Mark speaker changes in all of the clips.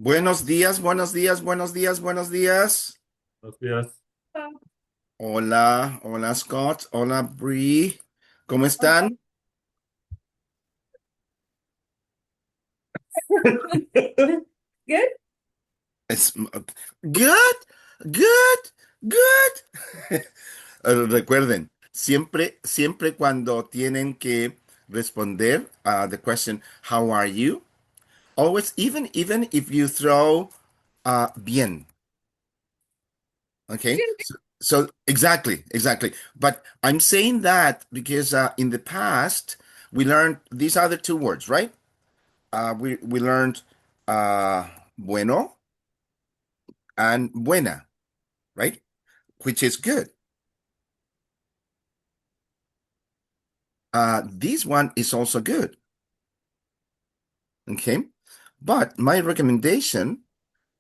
Speaker 1: Buenos días, buenos días, buenos días, buenos días.
Speaker 2: Buenos días.
Speaker 1: Hola, hola Scott, hola Bree. ¿Cómo están?
Speaker 3: Good.
Speaker 1: Es- good, good, good. Recuerden, siempre cuando tienen que responder a the question, how are you? Always, even if you throw bien. Okay.
Speaker 3: Good.
Speaker 1: So exactly. But I'm saying that because in the past we learned these are the two words, right? We learned bueno and buena, right? Which is good. This one is also good. Okay. But my recommendation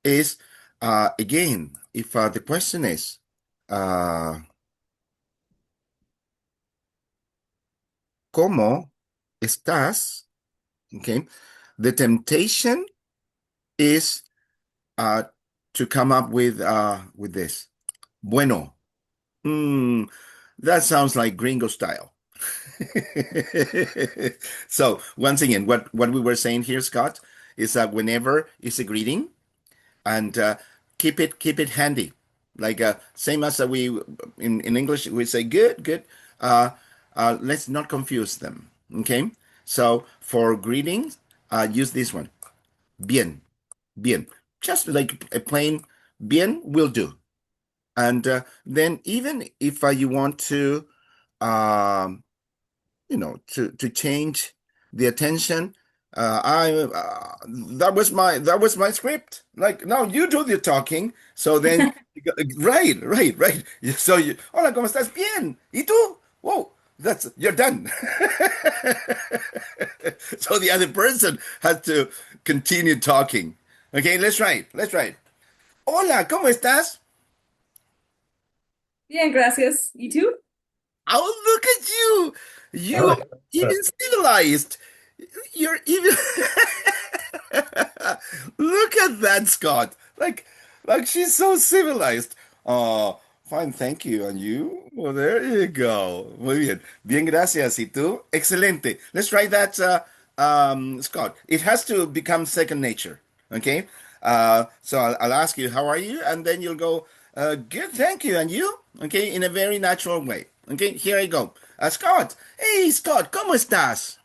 Speaker 1: is again, if the question is uh, ¿cómo estás? Okay. The temptation is uh, to come up with this. Bueno. Mm, that sounds like gringo style. So once again, what we were saying here, Scott, is that whenever it's a greeting, and keep it handy, like same as we in English we say good, good. Uh, let's not confuse them. Okay, so for greetings, use this one. Bien, bien. Just like a plain bien will do. And then even if you want to, um, to change the attention, I that was my script. Like, no, you do the talking. So then, right. So hola, ¿cómo estás? Bien. ¿Y tú? Whoa, you're done. So the other person has to continue talking. Okay, let's try it. Let's try it. Hola, ¿cómo estás?
Speaker 3: Bien, gracias. ¿Y tú?
Speaker 1: Oh, look at you!
Speaker 2: I
Speaker 1: You are
Speaker 2: like
Speaker 1: even
Speaker 2: that.
Speaker 1: civilized. You're even. Look at that, Scott. Like she's so civilized. Oh, fine, thank you. And you? Well, there you go. Muy bien. Bien, gracias. ¿Y tú? Excelente. Let's try that, Scott. It has to become second nature. Okay? So I'll ask you, how are you? And then you'll go, good, thank you. And you? Okay, in a very natural way. Okay, here I go. Scott. Hey, Scott, ¿cómo estás?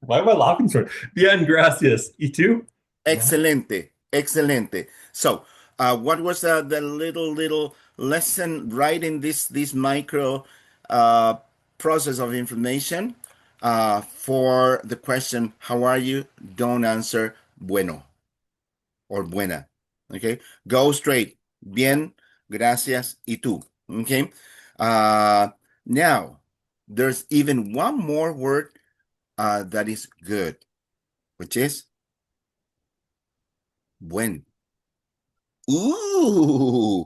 Speaker 2: Why am I laughing so? Bien, gracias. ¿Y tú? Yeah.
Speaker 1: Excelente, excelente. So, what was the little lesson right in this micro uh, process of information for the question, how are you? Don't answer bueno or buena. Okay, go straight. Bien, gracias, y tú. Okay. Uh, Now, there's even one more word that is good, which is buen. Ooh,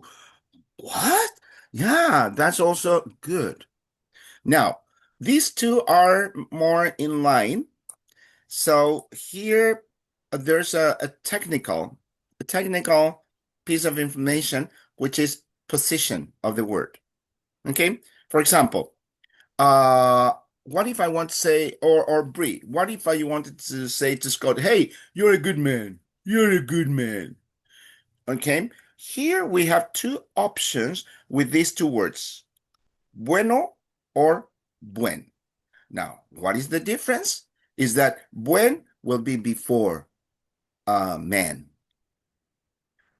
Speaker 1: what? Yeah, that's also good. Now, these two are more in line. So here there's a technical piece of information, which is position of the word. Okay? For example, uh, what if I want to say, or Brie, what if I wanted to say to Scott, hey, you're a good man. You're a good man. Okay, here we have two options with these two words, bueno or buen. Now, what is the difference? Is that buen will be before man,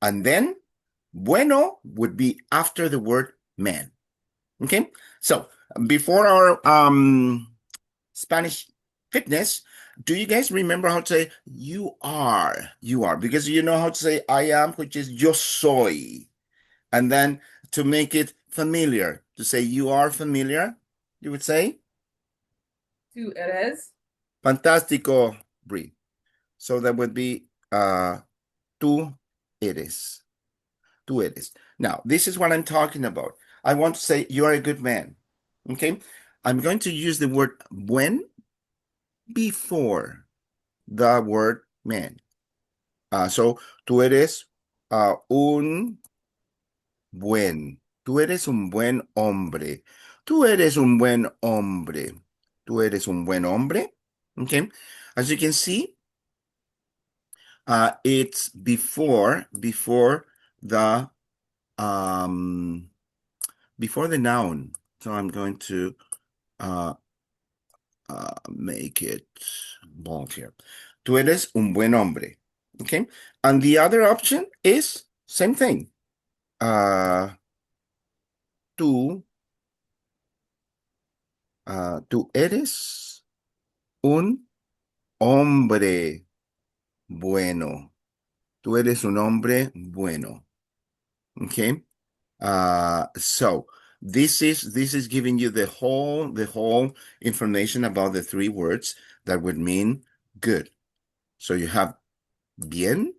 Speaker 1: and then bueno would be after the word man. Okay, so before our Spanish fitness, do you guys remember how to say you are? You are, because you know how to say I am, which is yo soy. And then to make it familiar, to say you are familiar, you would say
Speaker 3: Tú eres.
Speaker 1: fantástico, Brie. So that would be tú eres. Tú eres. Now, this is what I'm talking about. I want to say you are a good man. Okay? I'm going to use the word buen before the word man. So, tú eres tú eres un buen hombre. Tú eres un buen hombre. Tú eres un buen hombre. Okay. As you can see, it's before the um before the noun. So I'm going to uh make it bold here. Tú eres un buen hombre. Okay. And the other option is same thing. Tú, tú eres un hombre bueno. Tú eres un hombre bueno. Okay. So this is giving you the whole information about the three words that would mean good. So you have bien,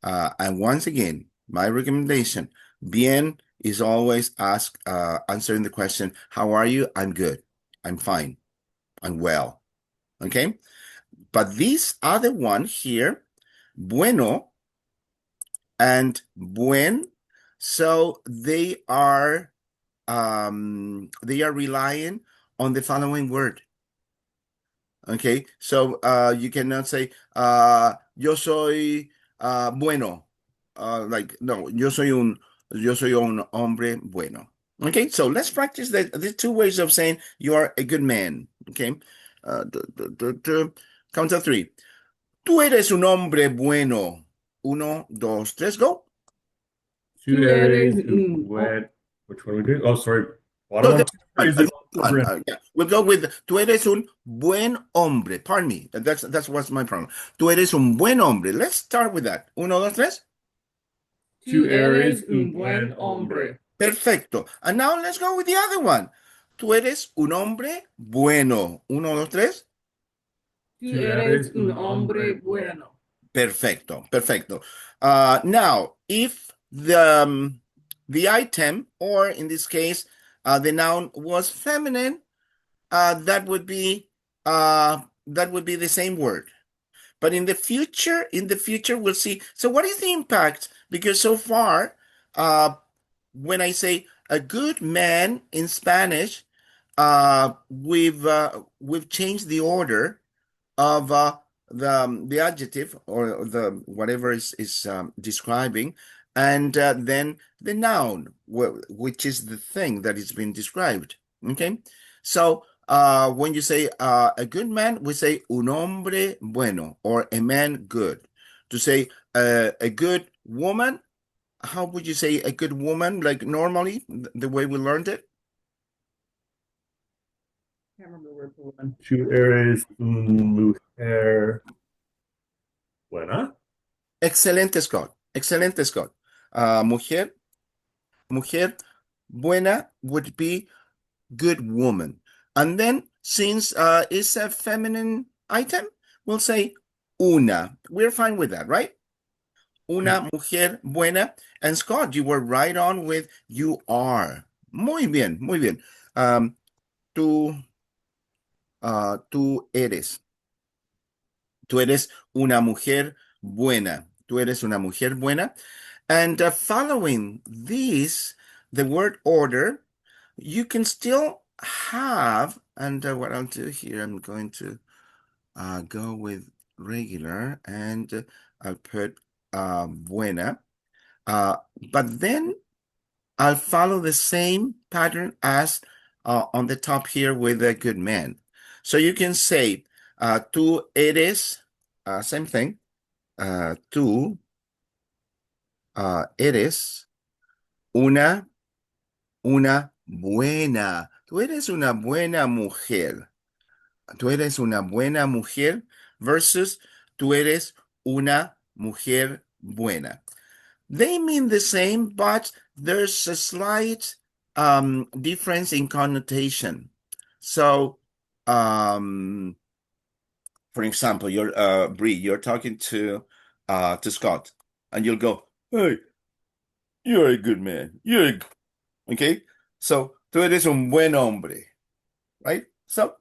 Speaker 1: and once again, my recommendation, bien is always answering the question, how are you? I'm good. I'm fine. I'm well. Okay. But this other one here, bueno and buen, so they are relying on the following word. Okay, so you cannot say yo soy bueno. Like no, yo soy un hombre bueno. Okay, so let's practice the two ways of saying you are a good man. Okay, count to three. Tú eres un hombre bueno. Uno, dos, tres, go.
Speaker 2: Tú eres un buen. Which one are we doing? Oh, sorry. Bottom
Speaker 1: No,
Speaker 2: one.
Speaker 1: the one,
Speaker 2: Is it
Speaker 1: one. Yeah. We'll go with tú eres un buen hombre. Pardon me. That's what's my problem. Tú eres un buen hombre. Let's start with that. Uno, dos, tres.
Speaker 2: Tú eres un buen hombre.
Speaker 1: Perfecto. And now let's go with the other one. Tú eres un hombre bueno. Uno, dos, tres.
Speaker 3: Tú eres un hombre bueno.
Speaker 1: Perfecto. Perfecto. Now, if the item, or in this case, the noun was feminine, that would be the same word. But in the future, we'll see. So what is the impact? Because so far, when I say a good man in Spanish, we've changed the order of the adjective, or the whatever is describing, and then the noun, which is the thing that is being described. Okay, so when you say a good man, we say un hombre bueno, or a man good. To say a good woman, how would you say a good woman, like normally, the way we learned it?
Speaker 3: Can't remember the word for woman.
Speaker 2: Tú eres un mujer buena.
Speaker 1: Excelente, Scott. Excelente, Scott. Mujer buena would be good woman. And then, since it's a feminine item, we'll say una. We're fine with that, right? Una mujer buena. And Scott, you were right on with you are. Muy bien, muy bien. Tú eres. Tú eres una mujer buena. Tú eres una mujer buena. And following this, the word order, you can still have, and what I'll do here, I'm going to go with regular, and I'll put buena. But then I'll follow the same pattern as on the top here with a good man. So you can say, tú eres, same thing, tú eres una buena. Tú eres una buena mujer. Tú eres una buena mujer versus tú eres una mujer buena. They mean the same, but there's a slight difference in connotation. So, for example, Bree, you're talking to Scott, and you'll go, "Hey, you're a good man. Okay." So, tú eres un buen hombre, right? So,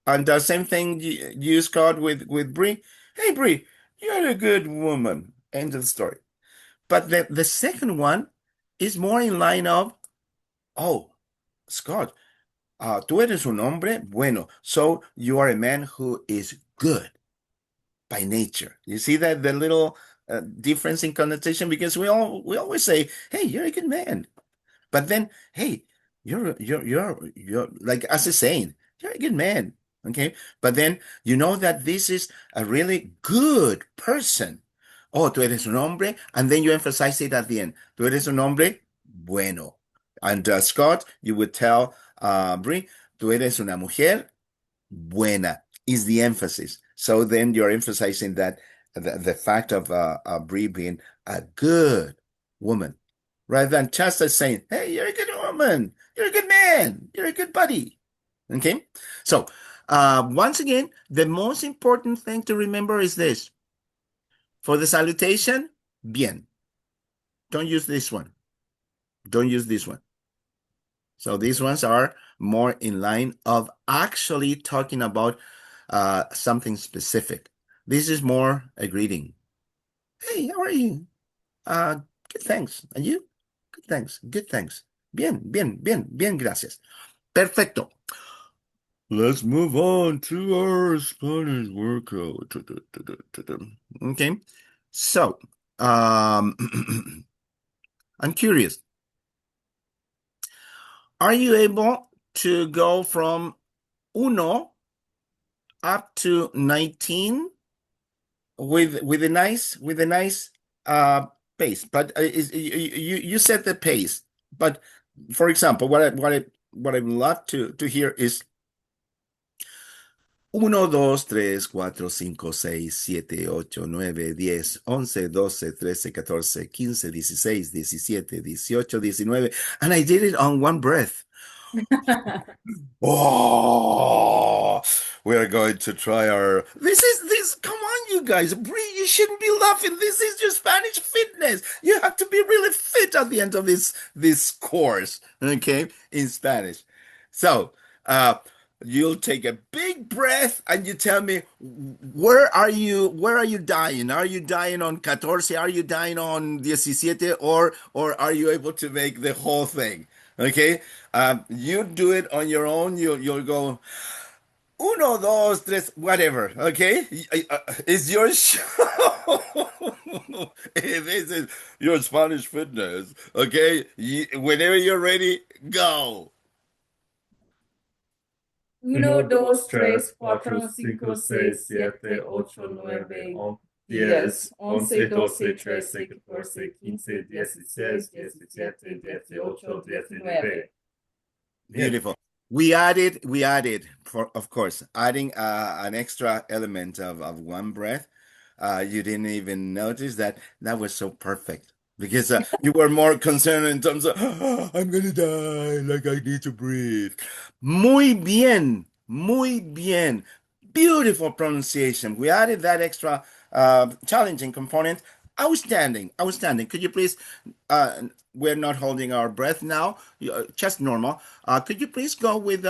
Speaker 1: and the same thing you Scott with Bree. Hey, Bree, You're a good woman. End of the story. But the second one is more in line of, oh, Scott, tú eres un hombre bueno. So you are a man who is good by nature. You see that the little difference in connotation? Because we always say, hey, you're a good man. But then, hey, you're like as a saying, you're a good man. Okay. But then you know that this is a really good person. Oh, tú eres un hombre, and then you emphasize it at the end. Tú eres un hombre bueno. And Scott, you would tell Brie, tú eres una mujer buena is the emphasis. So then you're emphasizing that the fact of Brie being a good woman, rather than just as saying, "Hey, you're a good woman, you're a good man, you're a good buddy." Okay, so once again, the most important thing to remember is this: for the salutation, bien. Don't use this one. Don't use this one. So these ones are more in line of actually talking about something specific. This is more a greeting. Hey, how are you? Good, thanks. And you? Good, thanks. Good, thanks. Bien, gracias. Perfecto. Let's move on to our Spanish workout. Okay. So, I'm curious. Are you able to go from uno up to 19 with a nice pace? But you set the pace. But for example, what I would love to hear is 1, 2, 3, 4, 5, 6, 7, 8, 9, 10, 11, 12, 13, 14, 15, 16, 17, 18, 19, and I did it on one breath. Oh, we are going to try our. This. Come on, you guys. Bree, you shouldn't be laughing. This is your Spanish fitness. You have to be really fit at the end of this course, okay, in Spanish. So, you'll take a big breath and you tell me where are you dying? Are you dying on 14? Are you dying on 17? Or are you able to make the whole thing? Okay, you do it on your own. You'll go 1, 2, 3, whatever. Okay, it's your show. This is your Spanish fitness. Okay, whenever you're ready, go.
Speaker 3: 1, 2, 3, 4, 5, 6, 7, 8, 9, 10, 11, 12, 13, 14, 15, 16, 17, 18, 19.
Speaker 1: Beautiful. We added of course, adding an extra element of one breath. You didn't even notice that was so perfect because you were more concerned in terms of I'm gonna die, like I need to breathe. Muy bien. Beautiful pronunciation. We added that extra challenging component. Outstanding, outstanding. Could you please, we're not holding our breath now, just normal. Could you please go with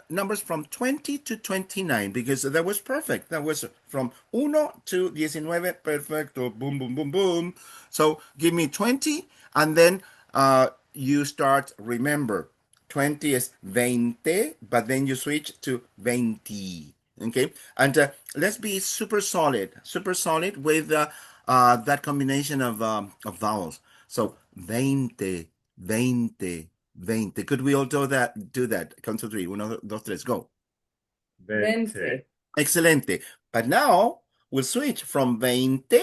Speaker 1: numbers from 20 to 29 because that was perfect. That was from 1 to 19, perfecto, boom, boom, boom, boom. So give me 20 and then you start, remember, 20 is 20, but then you switch to 20. Okay, and let's be super solid with that combination of vowels. So 20, 20, 20. Could we all do that? Do that. Count to 3. 1, 2, 3, go.
Speaker 3: 20.
Speaker 1: Excelente. But now we'll switch from 20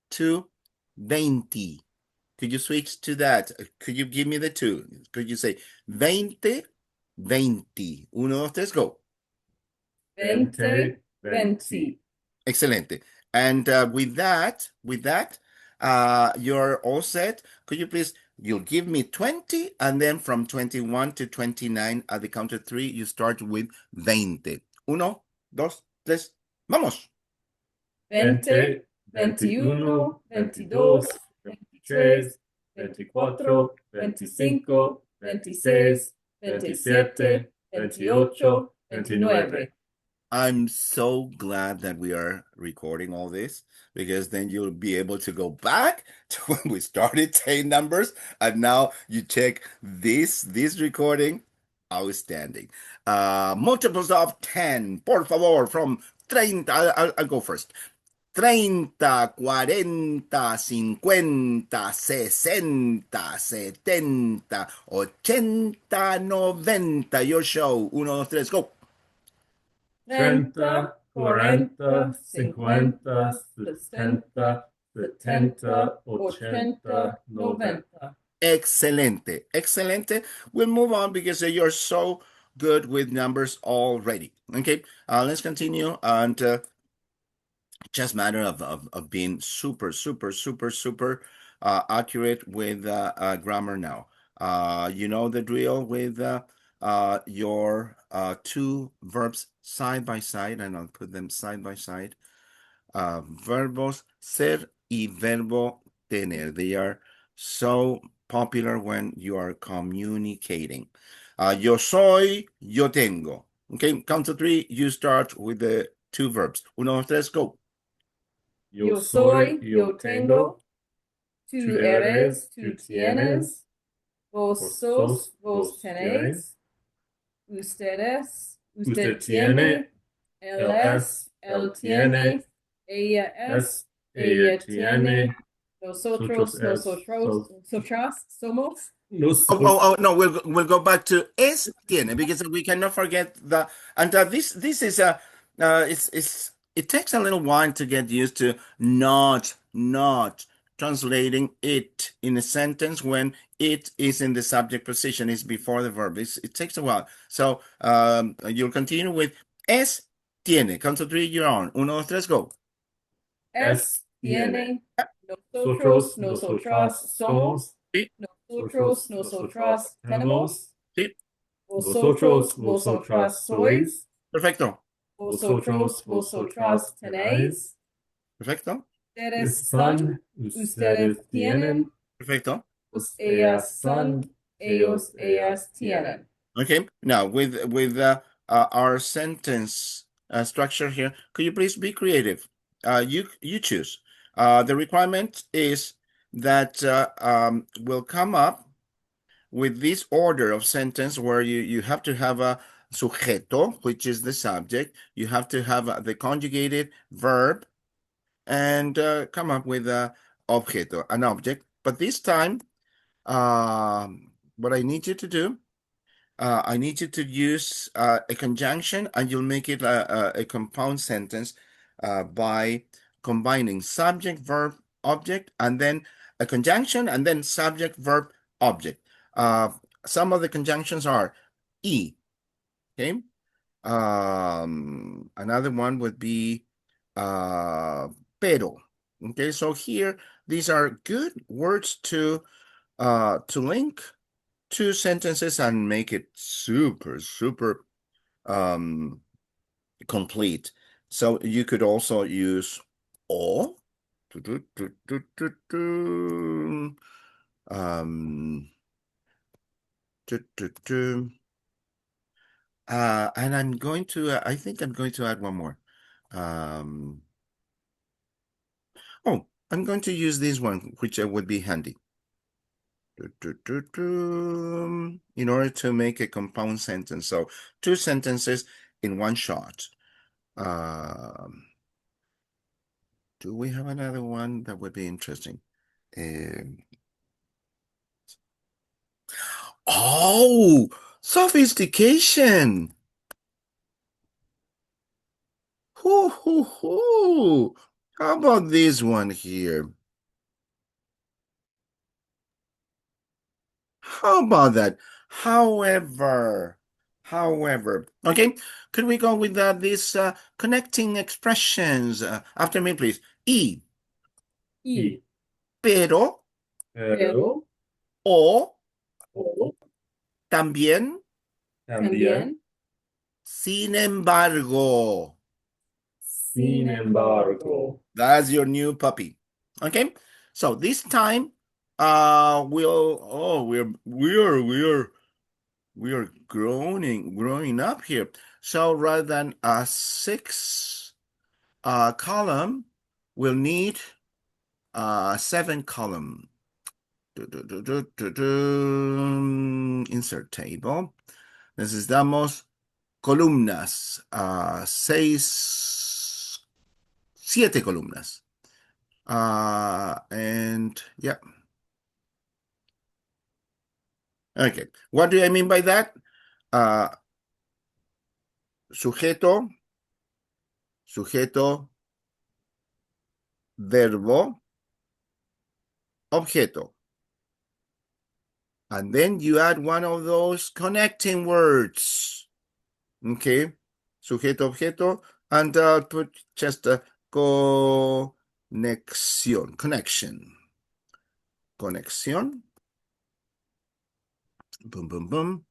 Speaker 1: to 20. Could you switch to that? Could you give me the 2? Could you say 20, 20? 1, 2, 3, go.
Speaker 3: 20, 20.
Speaker 1: Excelente. And with that, you're all set. Could you please, you'll give me 20, and then from 21 to 29 at the count of 3, you start with 20. 1, 2, 3, vamos.
Speaker 3: 20, 21, 22, 23, 24, 25, 26, 27, 28, 29.
Speaker 1: I'm so glad that we are recording all this because then you'll be able to go back to when we started saying numbers and now you check this recording. Outstanding. Multiples of 10, por favor, from 30. I'll go first. 30, 40, 50, 60, 70, 80, 90. Your show. 1, 2, 3, go.
Speaker 3: 30, 40, 50, 60, 70, 80, 90.
Speaker 1: Excelente. Excelente. We'll move on because you're so good with numbers already. Okay, let's continue. And just matter of being super, super, super, super accurate with grammar now. You know the drill with your two verbs side by side, and I'll put them side by side. Verbos ser y verbo tener. They are so popular when you are communicating. Yo soy, yo tengo. Okay, count to three. You start with the two verbs. 1, 2, 3, go.
Speaker 3: Yo soy, yo tengo. Tú eres, tú tienes. Vos sos, vos tenéis. Ustedes, usted tiene. Él es, él tiene. Ella es, ella tiene. Nosotros, nosotras somos.
Speaker 1: No, we'll go back to es tiene because we cannot forget the and this is a it takes a little while to get used to not translating it in a sentence when it is in the subject position is before the verb. It takes a while. So you'll continue with es tiene. Count to three, you're on. 1, 2, 3, go.
Speaker 3: Es tiene. Nosotros, nosotras somos.
Speaker 1: Sí,
Speaker 3: Nosotros, nosotras tenemos.
Speaker 1: sí,
Speaker 3: Vosotros, vosotras sois.
Speaker 1: perfecto,
Speaker 3: Vosotros, vosotras tenéis.
Speaker 1: perfecto,
Speaker 3: Ustedes son. Ustedes tienen.
Speaker 1: perfecto.
Speaker 3: Ellas son. Ellos, ellas tienen.
Speaker 1: Okay, now with our sentence structure here, could you please be creative? You choose. The requirement is that will come up with this order of sentence where you have to have a sujeto, which is the subject. You have to have the conjugated verb and come up with a objeto, an object. But this time, what I need you to do, I need you to use a conjunction and you'll make it a compound sentence by combining subject, verb, object, and then a conjunction and then subject, verb, object. Some of the conjunctions are e, okay? Another one would be pero. Okay, so here these are good words to link two sentences and make it super, super complete. So you could also use or. And I'm going to, I think I'm going to add one more. Oh, I'm going to use this one, which would be handy. In order to make a compound sentence. So two sentences in one shot. Do we have another one that would be interesting? Oh, sophistication. Hoo, hoo, hoo. How about this one here? How about that? However, okay, could we go with these connecting expressions? After me, please. Y,
Speaker 3: Y.
Speaker 1: pero,
Speaker 3: Pero.
Speaker 1: o,
Speaker 3: O.
Speaker 1: también,
Speaker 3: También.
Speaker 1: sin embargo.
Speaker 3: Sin embargo.
Speaker 1: That's your new puppy. Okay, so this time, we are growing up here. So rather than a 6 column, we'll need 7 column. Insert table. Necesitamos columnas. 7 columnas. And yeah. Okay. What do I mean by that? Sujeto, verbo, objeto. And then you add one of those connecting words. Okay. Sujeto, objeto, and put just a connection. Conexión. Boom, boom, boom.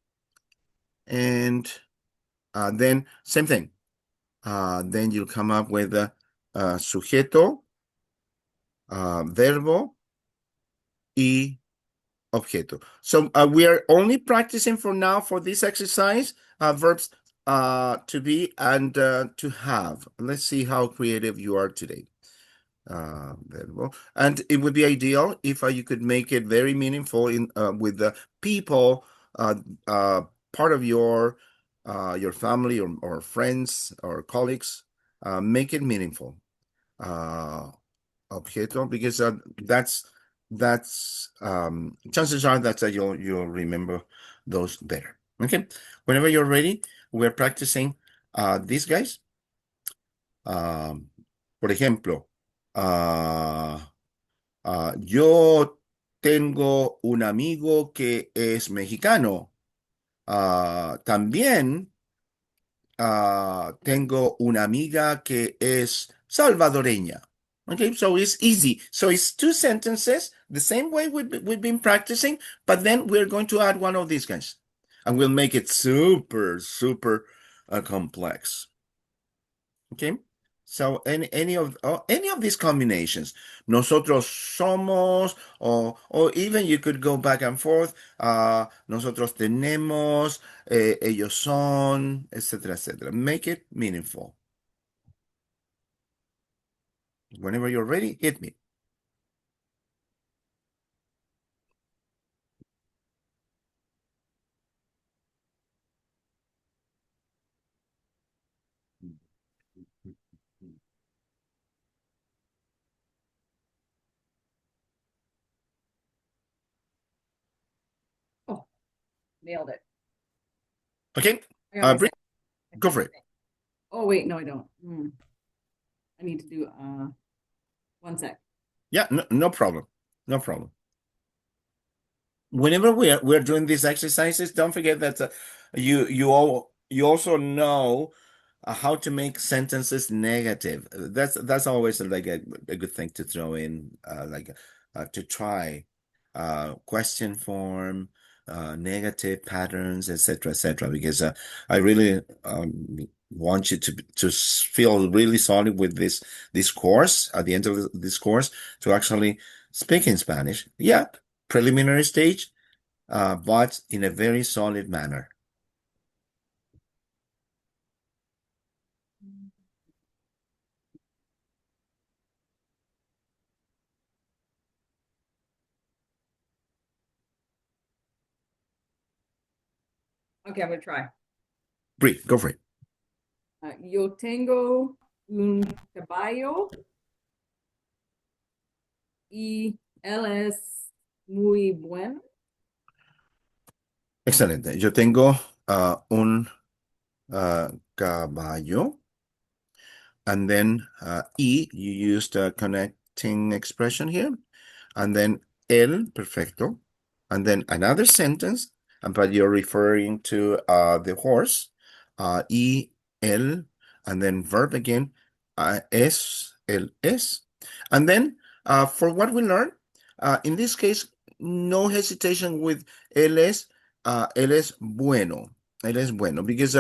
Speaker 1: And then same thing. Then you'll come up with sujeto, verbo, y objeto. So we are only practicing for now for this exercise verbs to be and to have. Let's see how creative you are today. Verbo. And it would be ideal if you could make it very meaningful in with the people part of your family or friends or colleagues. Make it meaningful. Objeto, because that's chances are that you'll remember those better. Okay, whenever you're ready, we're practicing these guys. Por ejemplo, yo tengo un amigo que es mexicano. También tengo una amiga que es salvadoreña. Okay, so it's easy. So it's 2 sentences, the same way we've been practicing, but then we're going to add one of these guys. And we'll make it super, super complex. Okay, so any of these combinations, nosotros somos, or even you could go back and forth, nosotros tenemos, ellos son, etc., etc. Make it meaningful. Whenever you're ready, hit me.
Speaker 3: Oh, nailed it.
Speaker 1: Okay,
Speaker 3: I got my
Speaker 1: Bri,
Speaker 3: second.
Speaker 1: go for it.
Speaker 3: Oh, wait, no, I don't. I need to do, 1 sec.
Speaker 1: Yeah, no problem. No problem. Whenever we're doing these exercises, don't forget that you also know how to make sentences negative. That's always like a good thing to throw in, to try question form, negative patterns, etc., etc. Because I really want you to feel really solid with this course at the end of this course to actually speak in Spanish. Yeah, preliminary stage, but in a very solid manner.
Speaker 3: Okay, I'm gonna try.
Speaker 1: Bree, go for it.
Speaker 3: Yo tengo un caballo y él es muy bueno.
Speaker 1: Excelente. Yo tengo un caballo, and then y, you used a connecting expression here, and then el, perfecto, and then another sentence, but you're referring to the horse, y, el, and then verb again, es, el, es, and then for what we learned, in this case, no hesitation with él es bueno, él es bueno, because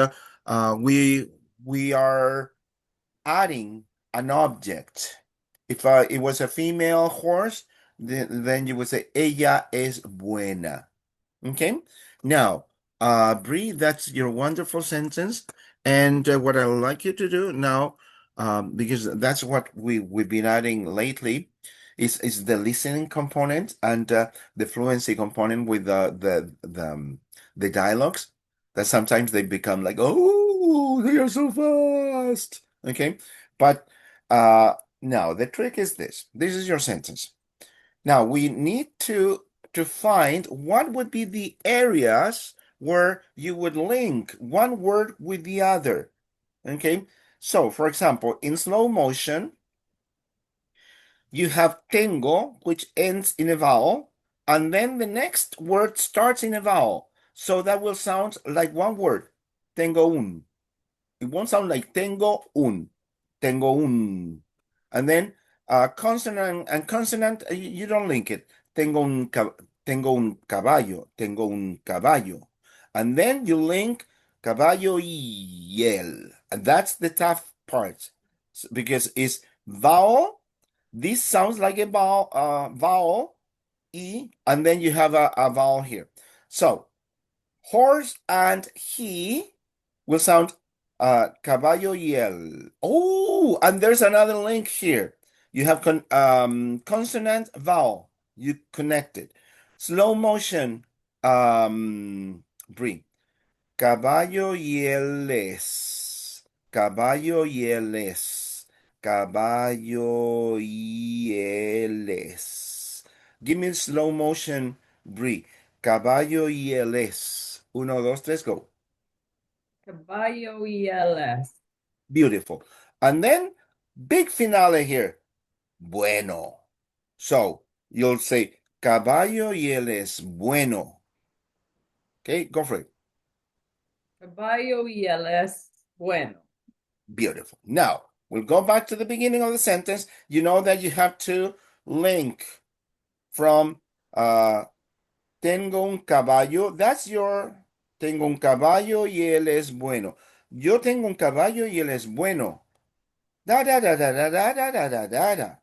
Speaker 1: we are adding an object. If it was a female horse, then you would say ella es buena. Okay. Now, Bree, that's your wonderful sentence. And what I'd like you to do now, because that's what we've been adding lately, is the listening component and the fluency component with the dialogues. That sometimes they become like, oh, they are so fast. Okay, but now the trick is this. This is your sentence. Now we need to find what would be the areas where you would link one word with the other. Okay, so for example, in slow motion, you have tengo, which ends in a vowel, and then the next word starts in a vowel. So that will sound like one word, tengo un. It won't sound like tengo un, tengo un. And then consonant and consonant, you don't link it. Tengo un caballo, tengo un caballo. And then you link caballo y el. And that's the tough part because it's vowel. This sounds like a vowel, e, and then you have a vowel here. So horse and he will sound caballo y el. Oh, and there's another link here. You have consonant vowel. You connect it. Slow motion. Brie. Caballo y el es. Caballo y el es. Caballo y el es. Give me slow motion, Brie. Caballo y el es. Uno, dos, tres, go.
Speaker 3: Caballo y ELS.
Speaker 1: Beautiful. And then big finale here. Bueno. So you'll say caballo y él es bueno. Okay, go for it.
Speaker 3: Caballo y ELS bueno.
Speaker 1: Beautiful. Now we'll go back to the beginning of the sentence. You know that you have to link from tengo un caballo. That's your tengo un caballo y él es bueno. Yo tengo un caballo y él es bueno. Da da da da da da da da da da da.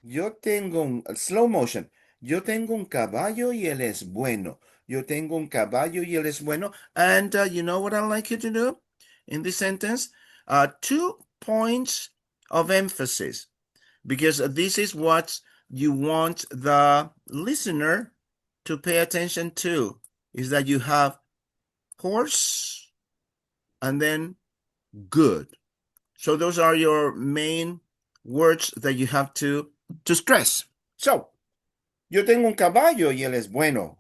Speaker 1: Yo tengo un slow motion. Yo tengo un caballo y él es bueno. Yo tengo un caballo y él es bueno. And you know what I'd like you to do in this sentence? 2 points of emphasis, because this is what you want the listener to pay attention to, is that you have horse and then good. So those are your main words that you have to stress. So, yo tengo un caballo y él es bueno.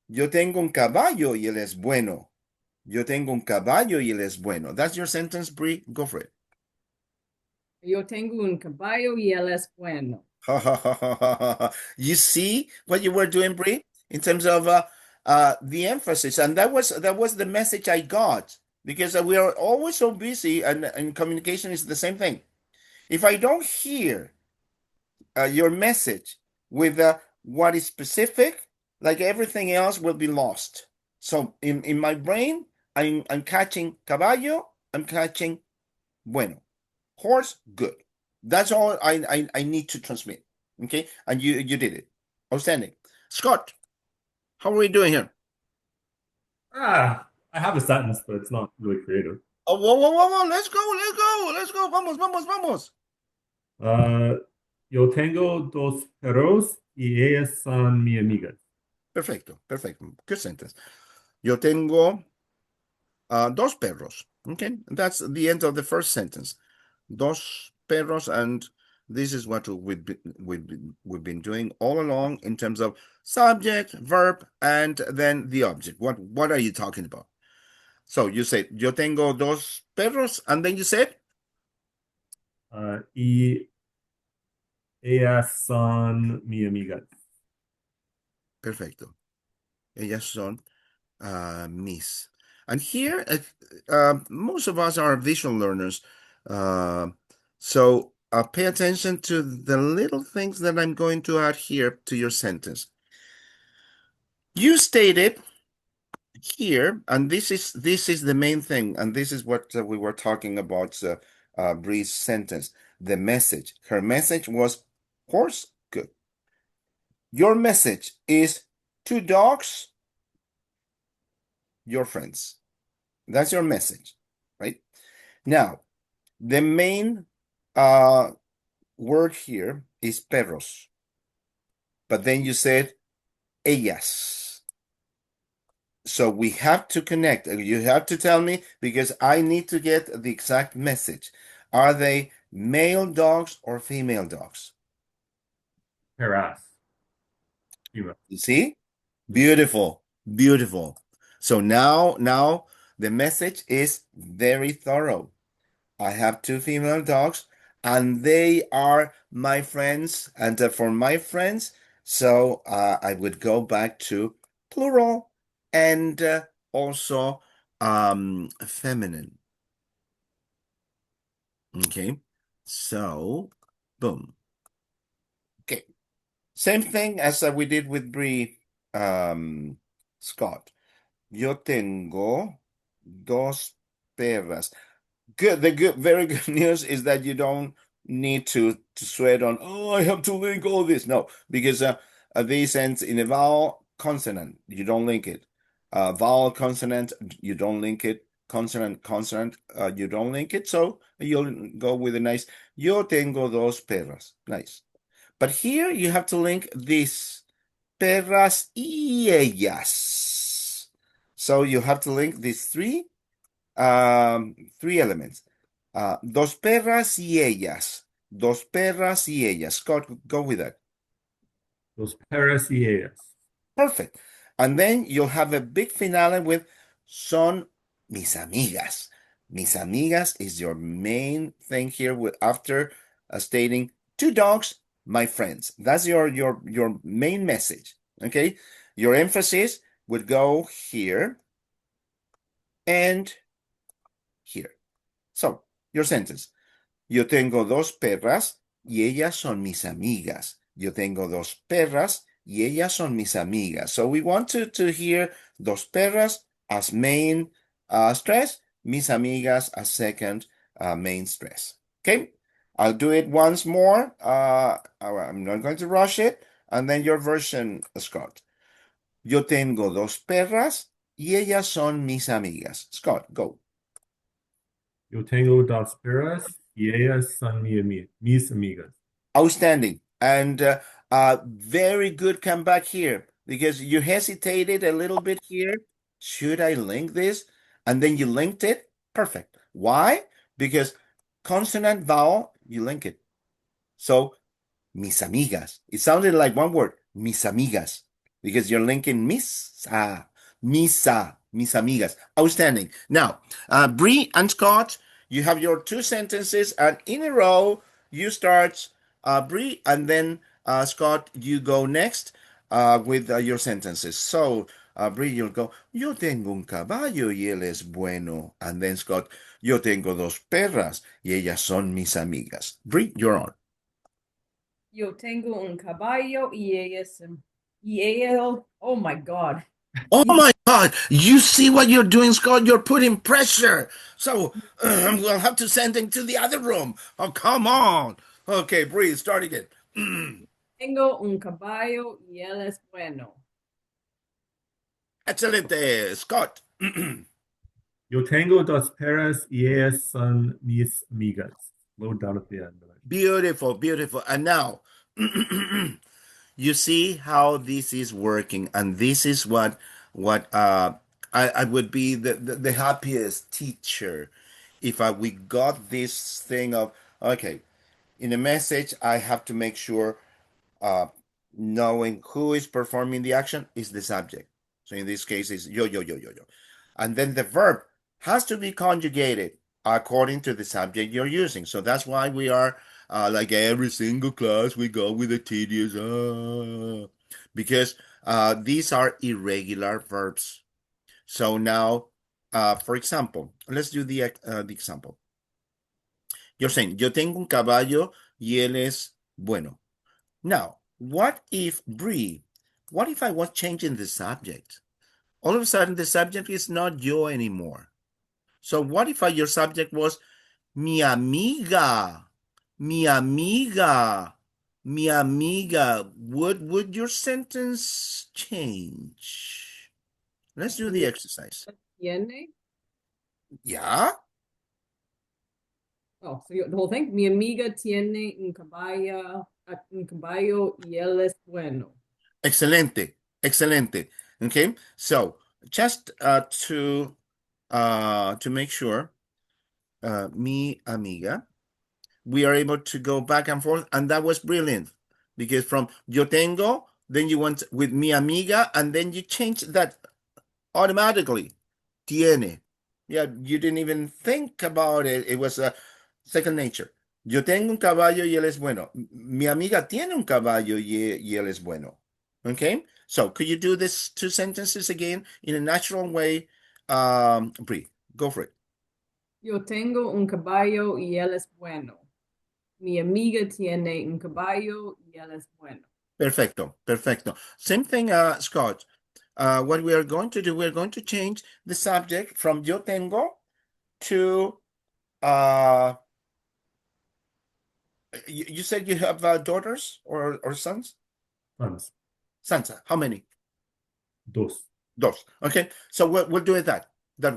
Speaker 1: Yo tengo un caballo y él es bueno. Yo tengo un caballo y él es bueno. That's your sentence, Brie. Go for it.
Speaker 3: Yo tengo un caballo y él es bueno.
Speaker 1: You see what you were doing, Brie, in terms of the emphasis, and that was the message I got, because we are always so busy, and communication is the same thing. If I don't hear your message with what is specific, like everything else will be lost. So in my brain, I'm catching caballo, I'm catching bueno. Horse, good. That's all I need to transmit. Okay, and you did it. Outstanding. Scott, how are we doing here?
Speaker 2: I have a sentence, but it's not really creative.
Speaker 1: Oh, whoa. Let's go. Vamos.
Speaker 2: Yo tengo dos perros y ellas son mi amigas.
Speaker 1: Perfecto. Good sentence. Yo tengo dos perros. Okay, that's the end of the first sentence. Dos perros, and this is what we've been doing all along in terms of subject, verb, and then the object. What are you talking about? So you said yo tengo dos perros, and then you said
Speaker 2: Y ellas son mi amigas.
Speaker 1: perfecto. Ellas son mis. And here, most of us are visual learners. So pay attention to the little things that I'm going to add here to your sentence. You stated here, and this is the main thing, and this is what we were talking about, Bree's sentence, the message. Her message was horse, good. Your message is two dogs, your friends. That's your message, right? Now, the main word here is perros. But then you said ellas. So we have to connect. You have to tell me because I need to get the exact message. Are they male dogs or female dogs?
Speaker 2: Perras. Female.
Speaker 1: You see? Beautiful, beautiful. So now the message is very thorough. I have two female dogs, and they are my friends. And for my friends, so I would go back to plural and also feminine. Okay, so boom. Okay, same thing as we did with Bree Scott. Yo tengo dos perras. Very good news is that you don't need to sweat on, oh, I have to link all this. No, because these ends in a vowel consonant, you don't link it. Vowel consonant, you don't link it. Consonant, consonant, you don't link it. So you'll go with a nice, yo tengo dos perras. Nice. But here you have to link this, perras y ellas. So you have to link these three elements. Dos perras y ellas. Dos perras y ellas. Scott, go with that.
Speaker 2: Dos perras y ellas.
Speaker 1: Perfect. And then you'll have a big finale with son mis amigas. Mis amigas is your main thing here with after stating two dogs, my friends. That's your main message. Okay. Your emphasis would go here and here. So, your sentence. Yo tengo dos perras y ellas son mis amigas. Yo tengo dos perras y ellas son mis amigas. So we want to hear dos perras as main stress, mis amigas as second main stress. Okay? I'll do it once more. I'm not going to rush it. And then your version, Scott. Yo tengo dos perras y ellas son mis amigas. Scott, go.
Speaker 2: Yo tengo dos perras y ellas son mis amigas.
Speaker 1: Outstanding. And very good comeback here because you hesitated a little bit here. Should I link this? And then you linked it. Perfect. Why? Because consonant vowel, you link it. So, mis amigas. It sounded like one word, mis amigas, because you're linking misa, mis amigas. Outstanding. Now, Bree and Scott, you have your two sentences, and in a row, you start, Bree, and then Scott, you go next with your sentences. So, Bree, you'll go, yo tengo un caballo y él es bueno. And then Scott, yo tengo dos perras y ellas son mis amigas. Bree, you're on.
Speaker 3: Yo tengo un caballo y ella, oh my God.
Speaker 1: Oh my God, you see what you're doing, Scott? You're putting pressure. So we'll have to send him to the other room. Oh, come on. Okay, breathe. Start again.
Speaker 3: Tengo un caballo y él es bueno.
Speaker 1: Excelente, Scott.
Speaker 2: Yo tengo dos perras y ellas son mis amigas. Low down at the end.
Speaker 1: Beautiful, beautiful. And now you see how this is working, and this is what I would be the happiest teacher if we got this thing of okay, in a message I have to make sure uh, knowing who is performing the action is the subject. So in this case is yo yo yo yo yo, and then the verb has to be conjugated according to the subject you're using. So that's why we are like every single class we go with the tedious because these are irregular verbs. So now, for example, let's do the example. You're saying yo tengo un caballo y él es bueno. Now, what if Bree? What if I was changing the subject? All of a sudden, the subject is not yo anymore. So what if your subject was mi amiga, mi amiga, mi amiga? Would your sentence change? Let's do the exercise.
Speaker 3: Tiene.
Speaker 1: Yeah?
Speaker 3: Oh, so the whole thing. Mi amiga tiene un caballo y él es bueno.
Speaker 1: Excelente, excelente. Okay, so just to make sure, mi amiga, we are able to go back and forth, and that was brilliant because from yo tengo, then you went with mi amiga, and then you change that automatically. Tiene. Yeah, you didn't even think about it. It was a second nature. Yo tengo un caballo y él es bueno. Mi amiga tiene un caballo y él es bueno. Okay? So, could you do this two sentences again in a natural way? Brie, go for it.
Speaker 3: Yo tengo un caballo y él es bueno. Mi amiga tiene un caballo y él es bueno.
Speaker 1: Perfecto, perfecto. Same thing, Scott. What we are going to do, we're going to change the subject from yo tengo to you said you have daughters or sons?
Speaker 2: Sons.
Speaker 1: Sons. How many?
Speaker 2: Dos.
Speaker 1: Dos. Okay. So we'll do it that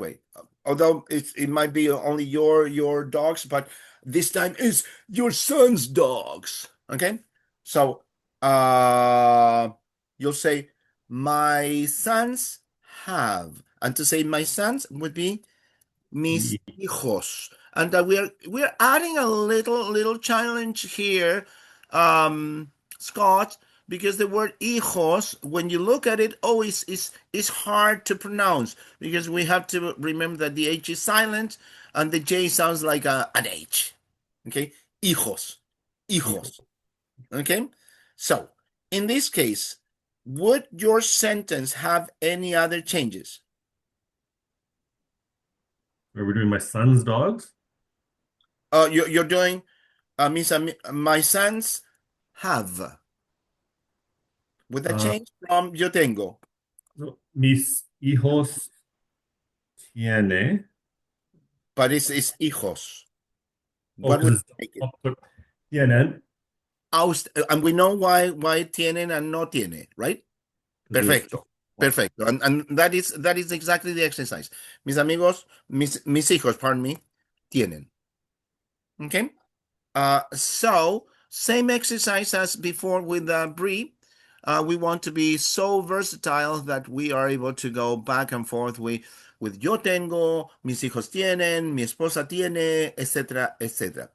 Speaker 1: way. Although it might be only your dogs, but this time is your son's dogs. Okay. So you'll say my sons have, and to say my sons would be mis hijos. And we're adding a little challenge here, Scott, because the word hijos, when you look at it, always is hard to pronounce because we have to remember that the H is silent and the J sounds like an H. Okay, hijos, hijos. Okay, so in this case, would your sentence have any other changes?
Speaker 2: Are we doing my son's dogs?
Speaker 1: You're doing my sons have. Would that change from yo tengo?
Speaker 2: So, mis hijos tiene.
Speaker 1: But it's hijos.
Speaker 2: Oh,
Speaker 1: What would
Speaker 2: because
Speaker 1: you make it?
Speaker 2: tienen.
Speaker 1: And we know why tienen and no tiene, right? Perfecto. Perfecto. And that is exactly the exercise. Mis amigos, mis hijos, pardon me, tienen. Okay? So same exercise as before with Brie. We want to be so versatile that we are able to go back and forth with yo tengo, mis hijos tienen, mi esposa tiene, etc., etc.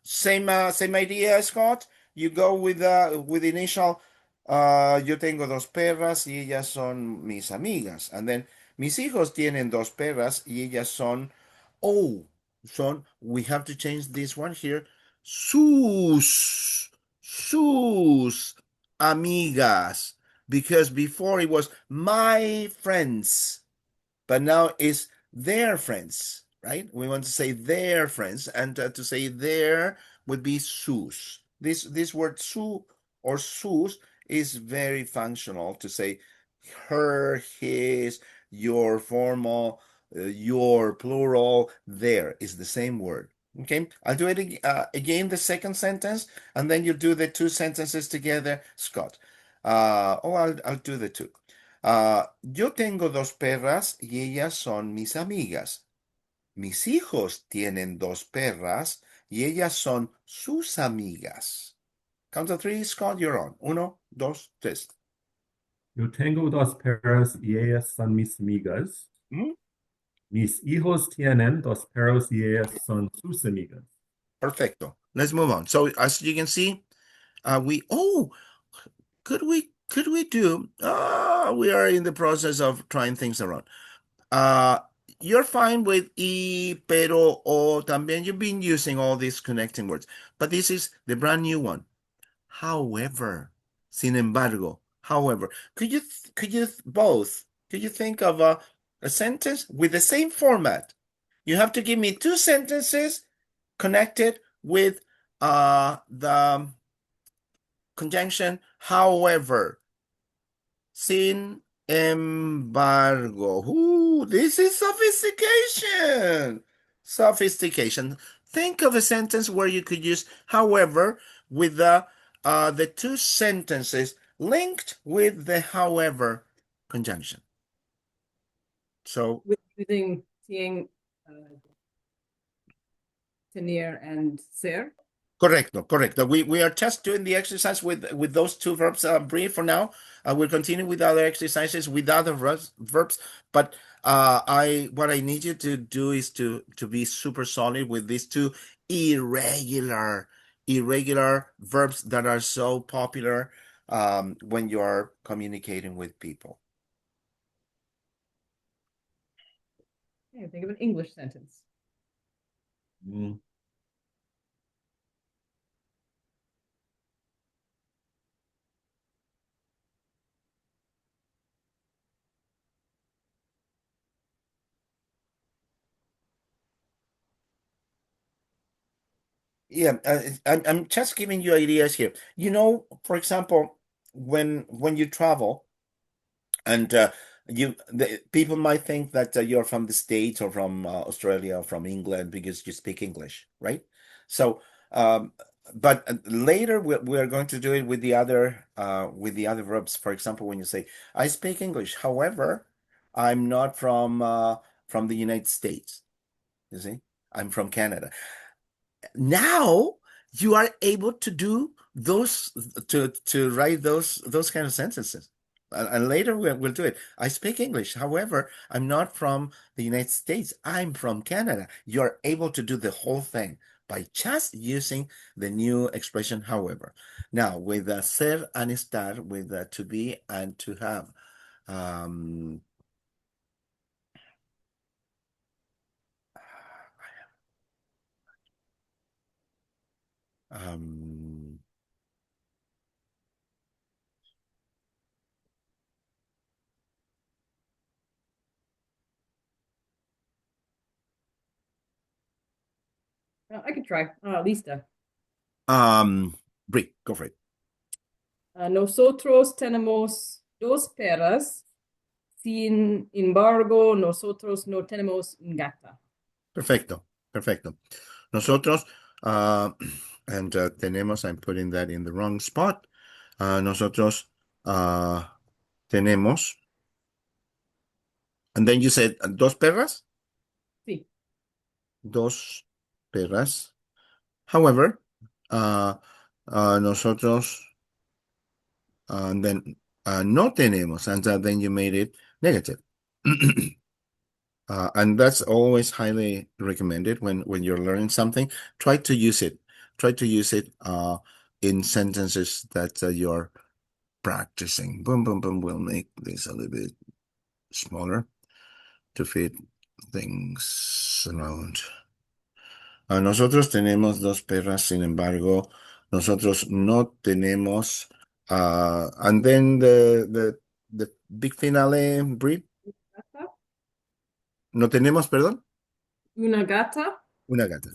Speaker 1: Same idea, Scott. You go with the initial yo tengo dos perras y ellas son mis amigas. And then mis hijos tienen dos perras y ellas son, oh, we have to change this one here. Sus amigas. Because before it was my friends, but now it's their friends, right? We want to say their friends, and to say their would be sus. This word su or sus is very functional to say her, his, your formal, your plural, their is the same word. Okay, I'll do it again, the second sentence, and then you do the two sentences together, Scott. I'll do the two. Yo tengo dos perras y ellas son mis amigas. Mis hijos tienen dos perras y ellas son sus amigas. Count to three, Scott, you're on. Uno, dos, tres.
Speaker 2: Yo tengo dos perras y ellas son mis amigas.
Speaker 1: Mm-hmm.
Speaker 2: Mis hijos tienen dos perros y ellas son sus amigas.
Speaker 1: Perfecto. Let's move on. So as you can see, could we do, we are in the process of trying things around. You're fine with y, pero, o, también. You've been using all these connecting words, but this is the brand new one. However, sin embargo, however, could you think of a sentence with the same format? You have to give me two sentences connected with the conjunction however. Sin embargo. Ooh, this is sophistication. Sophistication. Think of a sentence where you could use however with the two sentences linked with the however conjunction. So
Speaker 3: With using tener and ser.
Speaker 1: Correcto. We are just doing the exercise with those two verbs, Brie, for now. We'll continue with other exercises with other verbs, but what I need you to do is to be super solid with these two irregular verbs that are so popular when you are communicating with people.
Speaker 3: Okay, think of an English sentence.
Speaker 2: Mm.
Speaker 1: Yeah, I'm just giving you ideas here. You know, for example, when you travel and people might think that you're from the States or from Australia or from England because you speak English, right? So, but later we're going to do it with the other verbs. For example, when you say, "I speak English," however, I'm not from the United States. You see, I'm from Canada. Now you are able to do those to write those kind of sentences, and later we'll do it. I speak English, however, I'm not from the United States. I'm from Canada. You're able to do the whole thing by just using the new expression however. Now with ser and estar, with to be and to have. um um
Speaker 3: I could try. Lista.
Speaker 1: Brie, go for it.
Speaker 3: Nosotros tenemos dos perras. Sin embargo, nosotros no tenemos un gata.
Speaker 1: Perfecto. Nosotros, and tenemos, I'm putting that in the wrong spot. Nosotros tenemos, and then you said dos perras?
Speaker 3: Sí.
Speaker 1: Dos perras. However, nosotros, and then no tenemos, and then you made it negative. And that's always highly recommended when you're learning something. Try to use it. In sentences that you're practicing. Boom, boom, boom. We'll make this a little bit smaller to fit things around. Nosotros tenemos dos perras, sin embargo, nosotros no tenemos. And then the big finale, Brie.
Speaker 3: Gata?
Speaker 1: No tenemos, perdón.
Speaker 3: Una gata?
Speaker 1: Una gata.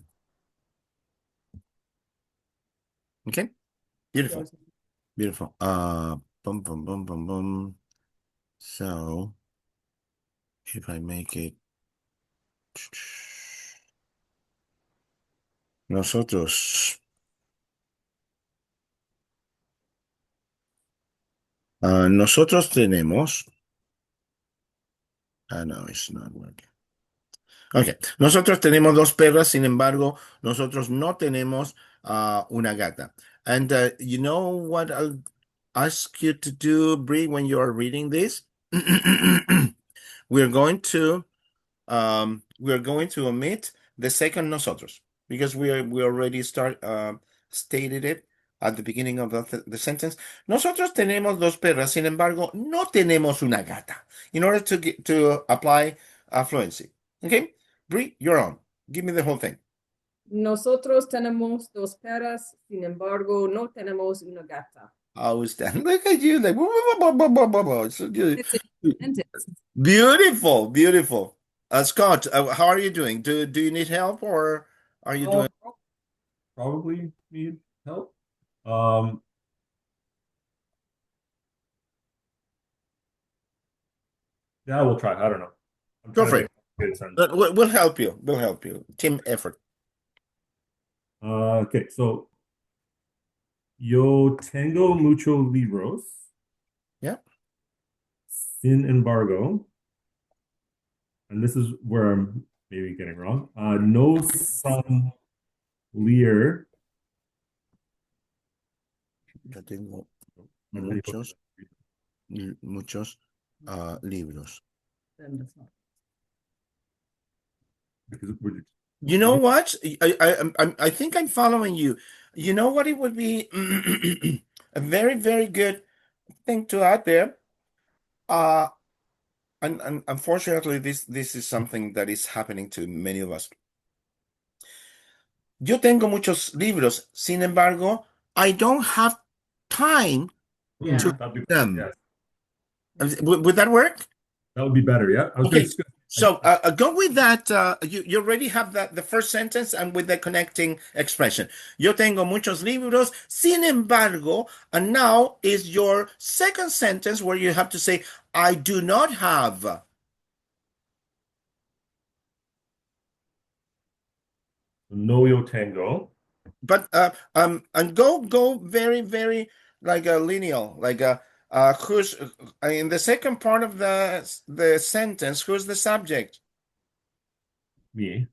Speaker 1: Okay. Beautiful. Boom, boom, boom, boom, boom. So, if I make it, nosotros tenemos. No, it's not working. Okay. Nosotros tenemos dos perras, sin embargo, nosotros no tenemos una gata. And you know what I'll ask you to do, Brie, when you are reading this? We're going to omit the second nosotros because we already stated it at the beginning of the sentence. Nosotros tenemos dos perras, sin embargo, no tenemos una gata. In order to apply fluency. Okay, Brie, you're on. Give me the whole thing.
Speaker 3: Nosotros tenemos dos perras, sin embargo, no tenemos una gata.
Speaker 1: Outstanding. Look at you, like so good.
Speaker 3: It's a sentence.
Speaker 1: Beautiful. Scott, how are you doing? Do you need help or are you doing?
Speaker 2: Probably need help. Yeah, we'll try. I don't know. I'm
Speaker 1: Go
Speaker 2: trying
Speaker 1: for
Speaker 2: to
Speaker 1: it.
Speaker 2: think of a sentence.
Speaker 1: We'll help you. Team effort.
Speaker 2: Okay, so yo tengo mucho libros.
Speaker 1: Yeah.
Speaker 2: Sin embargo, and this is where I'm maybe getting wrong. No son leer.
Speaker 1: Yo tengo
Speaker 2: I really hope
Speaker 1: muchos, muchos libros.
Speaker 3: Then that's not.
Speaker 2: because we're
Speaker 1: You know what? I think I'm following you. You know what? It would be a very, very good thing to add there. And unfortunately, this is something that is happening to many of us. Yo tengo muchos libros, sin embargo, I don't have time
Speaker 3: Yeah.
Speaker 1: to
Speaker 2: that'd be
Speaker 1: them.
Speaker 2: yes.
Speaker 1: Would that work?
Speaker 2: That would be better, yeah. I was
Speaker 1: Okay.
Speaker 2: just gonna
Speaker 1: So go with that. You already have the first sentence and with the connecting expression. Yo tengo muchos libros, sin embargo, and now is your second sentence where you have to say, I do not have.
Speaker 2: no yo tengo.
Speaker 1: But and go very, very like a lineal, like a who's in the second part of the sentence, who's the subject?
Speaker 2: Me.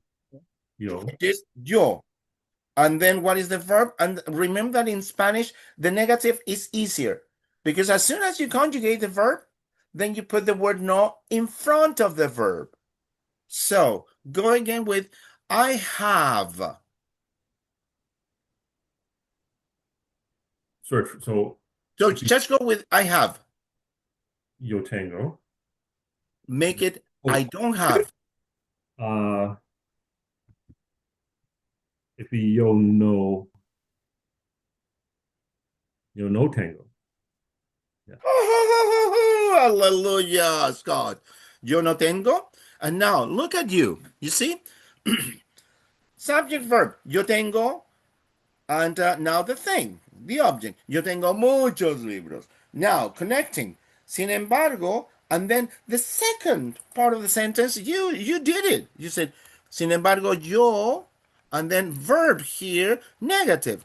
Speaker 2: Yo.
Speaker 1: It is yo. And then what is the verb? And remember that in Spanish, the negative is easier because as soon as you conjugate the verb, then you put the word no in front of the verb. So go again with I have.
Speaker 2: Sorry, so
Speaker 1: Just go with I have.
Speaker 2: yo tengo.
Speaker 1: Make it
Speaker 2: Oh.
Speaker 1: I don't have.
Speaker 2: It'd be yo no tango. Yeah.
Speaker 1: Hallelujah, Scott. Yo no tengo. And now look at you. You see? Subject verb. Yo tengo. And now the thing, the object. Yo tengo muchos libros. Now connecting. Sin embargo, and then the second part of the sentence, you did it. You said, sin embargo, yo, and then verb here, negative.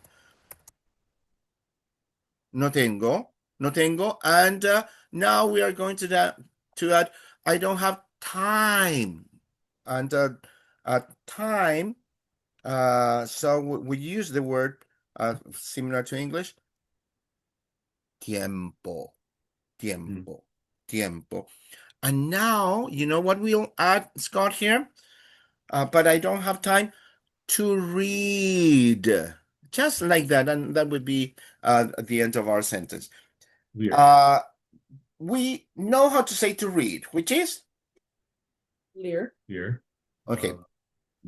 Speaker 1: No tengo, no tengo, and now we are going to add. I don't have time, and time. So we use the word similar to English. Tiempo, tiempo, tiempo. And now you know what we'll add, Scott here. But I don't have time to read. Just like that, and that would be the end of our sentence.
Speaker 2: Weird.
Speaker 1: We know how to say to read, which is
Speaker 3: Lear.
Speaker 2: Here.
Speaker 1: okay.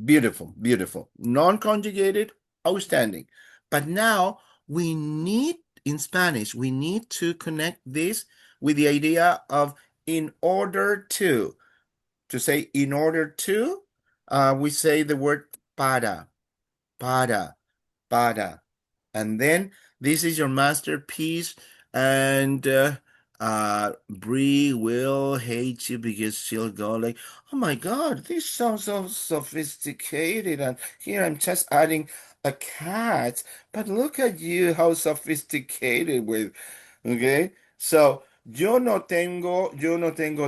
Speaker 1: Beautiful, beautiful. Non-conjugated, outstanding. But now we need, in Spanish, we need to connect this with the idea of in order to. To say in order to, we say the word para, para. And then this is your masterpiece, and Bree will hate you because she'll go like, oh my God, this sounds so sophisticated, and here I'm just adding a cat, but look at you, how sophisticated with, okay? So, yo no tengo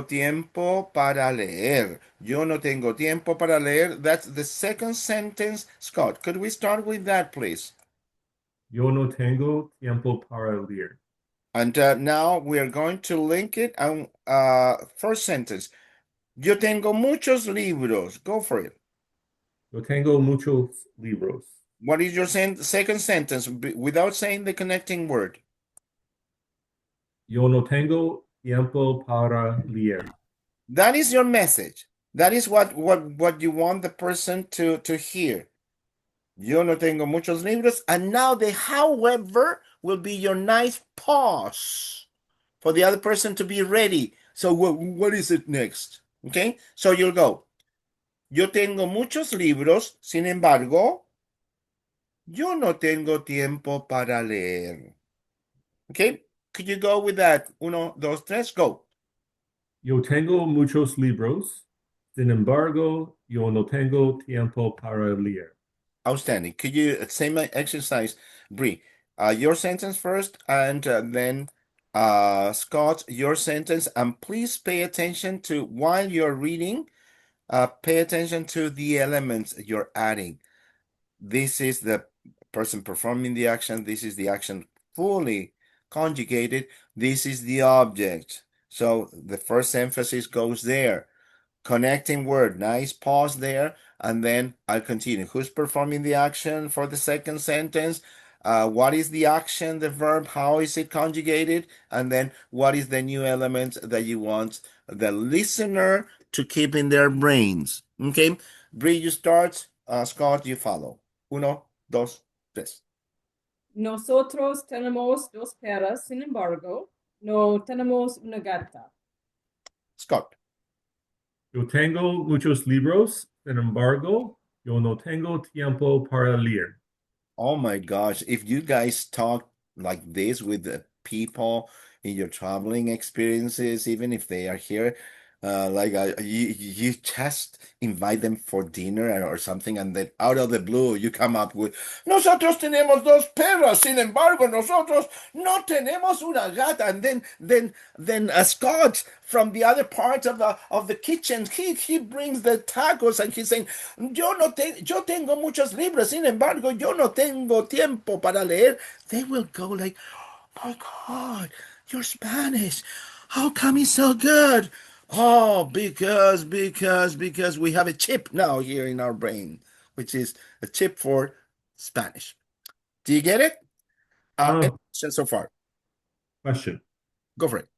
Speaker 1: tiempo para leer. Yo no tengo tiempo para leer. That's the second sentence. Scott, could we start with that, please?
Speaker 2: Yo no tengo tiempo para leer.
Speaker 1: And now we are going to link it on first sentence. Yo tengo muchos libros. Go for it.
Speaker 2: Yo tengo muchos libros.
Speaker 1: What is your second sentence without saying the connecting word?
Speaker 2: Yo no tengo tiempo para leer.
Speaker 1: That is your message. That is what you want the person to hear. Yo no tengo muchos libros. And now the however will be your nice pause for the other person to be ready. So what is it next? Okay, so you'll go. Yo tengo muchos libros, sin embargo, yo no tengo tiempo para leer. Okay, could you go with that? Uno, dos, tres, go.
Speaker 2: Yo tengo muchos libros. Sin embargo, yo no tengo tiempo para leer.
Speaker 1: Outstanding. Could you same exercise, Bree? Your sentence first, and then Scott, your sentence, and please pay attention to while you're reading. Pay attention to the elements you're adding. This is the person performing the action. This is the action fully conjugated. This is the object. So the first emphasis goes there. Connecting word, nice pause there, and then I'll continue. Who's performing the action for the second sentence? What is the action, the verb? How is it conjugated? And then what is the new element that you want the listener to keep in their brains? Okay, Bree, you start. Scott, you follow. Uno, dos, tres.
Speaker 3: Nosotros tenemos dos perras, sin embargo, no tenemos una gata.
Speaker 1: Scott.
Speaker 2: Yo tengo muchos libros, sin embargo, yo no tengo tiempo para leer.
Speaker 1: Oh my gosh, if you guys talk like this with the people in your traveling experiences, even if they are here, you just invite them for dinner or something, and then out of the blue you come up with nosotros tenemos dos perras, sin embargo, nosotros no tenemos una gata, and then Scott from the other part of the kitchen, he brings the tacos and he's saying, yo tengo muchos libros, sin embargo, yo no tengo tiempo para leer. They will go like, oh my God, you're Spanish. How come it's so good? Oh, because we have a chip now here in our brain, which is a chip for Spanish. Do you get it? Any questions so far?
Speaker 2: Question.
Speaker 1: Go for it.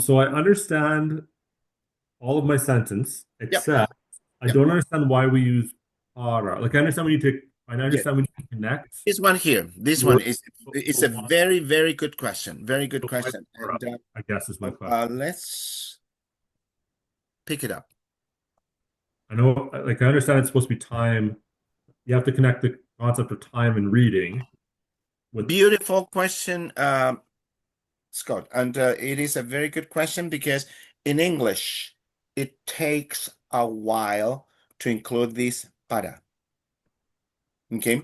Speaker 2: So I understand all of my sentence, except I don't understand why we use para. Like I understand when you connect.
Speaker 1: This one here. This one is a very, very good question. Very good question. And,
Speaker 2: I guess is my question.
Speaker 1: Let's pick it up.
Speaker 2: I know, like I understand it's supposed to be time. You have to connect the concept of time and reading.
Speaker 1: Beautiful question, Scott. And it is a very good question because in English, it takes a while to include this para. Okay.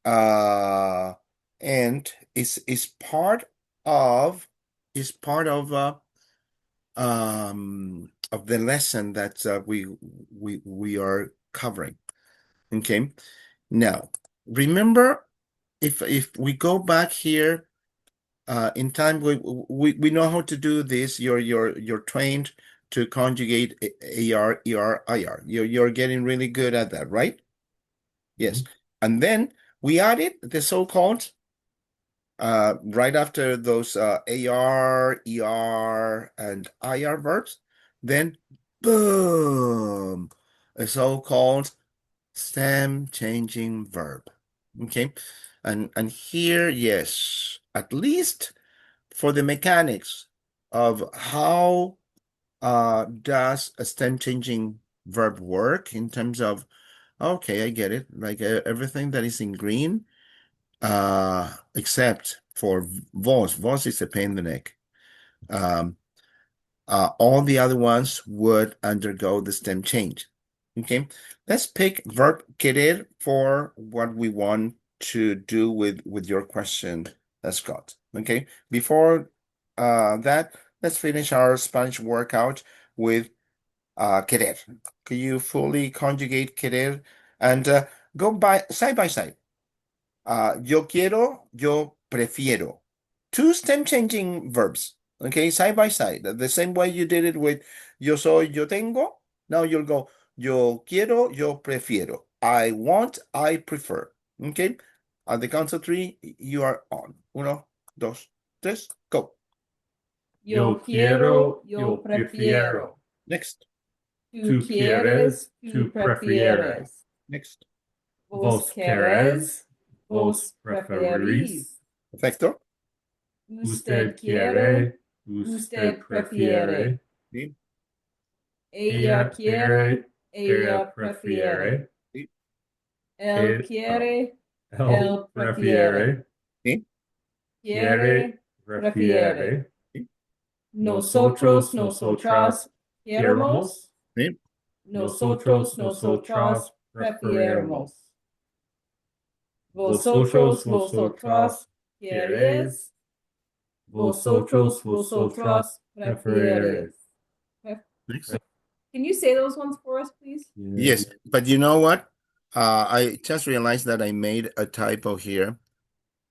Speaker 1: And is part of the lesson that we are covering. Okay. Now, remember, if we go back here in time, we know how to do this. You're trained to conjugate AR, ER, IR. You're getting really good at that, right? Yes. And then we added the so-called right after those AR, ER, and IR verbs, then boom, a so-called stem changing verb. Okay. And here, yes, at least for the mechanics of how does a stem changing verb work in terms of, okay, I get it, like everything that is in green, except for vos. Vos is a pain in the neck. All the other ones would undergo the stem change. Okay, let's pick verb querer for what we want to do with your question, Scott. Okay, before that, let's finish our Spanish workout with querer. Can you fully conjugate querer and go by side? Yo quiero, yo prefiero. Two stem changing verbs. Okay, side by side. The same way you did it with yo soy, yo tengo. Now you'll go yo quiero, yo prefiero. I want, I prefer. Okay, at the count of three, you are on. Uno, dos, tres, go.
Speaker 3: Yo quiero, yo prefiero.
Speaker 1: Next.
Speaker 3: Tú quieres, tú prefieres.
Speaker 1: Next.
Speaker 3: Vos querés, vos preferís.
Speaker 1: Perfecto.
Speaker 3: Usted quiere, usted prefiere.
Speaker 1: Sí.
Speaker 3: Ella quiere, ella prefiere.
Speaker 1: Sí.
Speaker 3: Él quiere, él prefiere.
Speaker 1: Sí.
Speaker 3: Quiere, prefiere.
Speaker 1: Sí.
Speaker 3: Nosotros, nosotras, queremos.
Speaker 1: Sí.
Speaker 3: Nosotros, nosotras, prefiremos. Vosotros, vosotras, queréis. Vosotros, vosotras, prefieres.
Speaker 1: Next.
Speaker 3: Can you say those ones for us, please?
Speaker 1: Yes, but you know what? I just realized that I made a typo here.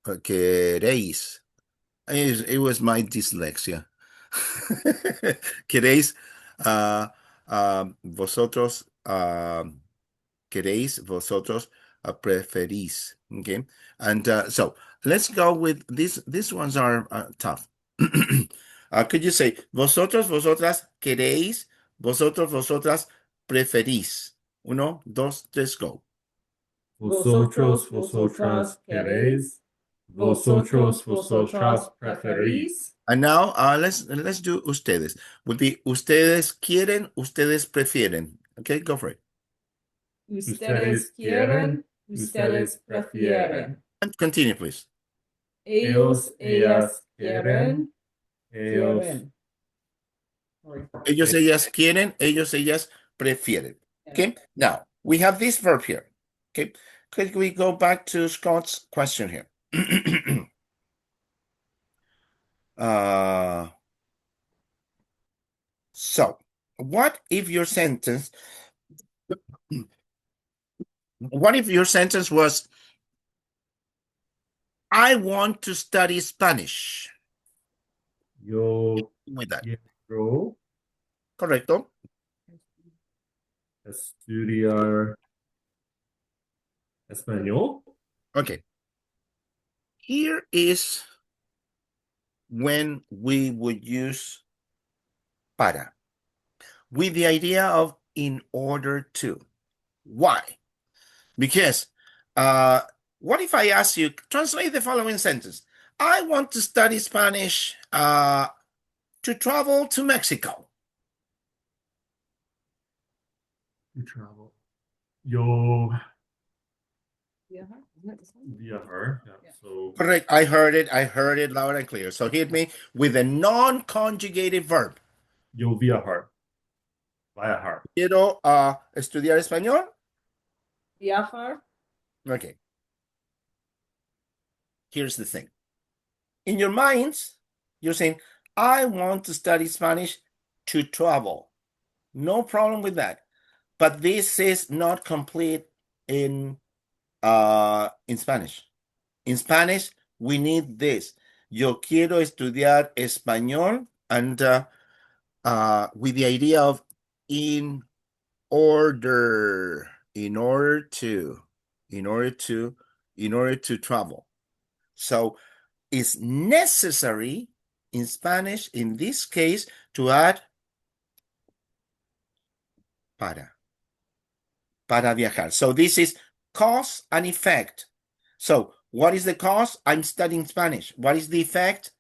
Speaker 1: Queréis. It was my dyslexia. Queréis, vosotros, queréis, vosotros, preferís. Okay. And so let's go with this. These ones are tough. Could you say, vosotros, vosotras, queréis, vosotros, vosotras, preferís? Uno, dos, tres, go.
Speaker 2: Vosotros, vosotras queréis. Vosotros, vosotras preferís.
Speaker 1: And now let's do ustedes. Would be ustedes quieren, ustedes prefieren. Okay, go for it.
Speaker 3: Ustedes quieren, ustedes prefieren.
Speaker 1: And continue, please.
Speaker 3: Ellos, ellas quieren,
Speaker 2: Ellos,
Speaker 3: quieren. Sorry.
Speaker 1: Ellos, ellas quieren, ellos, ellas prefieren. Okay, now we have this verb here. Okay, could we go back to Scott's question here? So what if your sentence was, I want to study Spanish?
Speaker 2: yo
Speaker 1: With that.
Speaker 2: quiero
Speaker 1: Correcto.
Speaker 2: estudiar español.
Speaker 1: Okay. Here is when we would use para with the idea of in order to. Why? Because what if I ask you, translate the following sentence? I want to study Spanish to travel to Mexico.
Speaker 2: To travel. Yo
Speaker 3: Viajar.
Speaker 2: viajar. Yeah. So
Speaker 1: Correct. I heard it loud and clear. So hit me with a non-conjugated verb.
Speaker 2: yo viajar. Viajar.
Speaker 1: Quiero estudiar español.
Speaker 3: Viajar.
Speaker 1: Okay. Here's the thing. In your minds, you're saying, I want to study Spanish to travel. No problem with that. But this is not complete in Spanish. In Spanish, we need this. Yo quiero estudiar español, and with the idea of in order to travel. So it's necessary in Spanish, in this case, to add para viajar. So this is cause and effect. So what is the cause? I'm studying Spanish. What is the effect?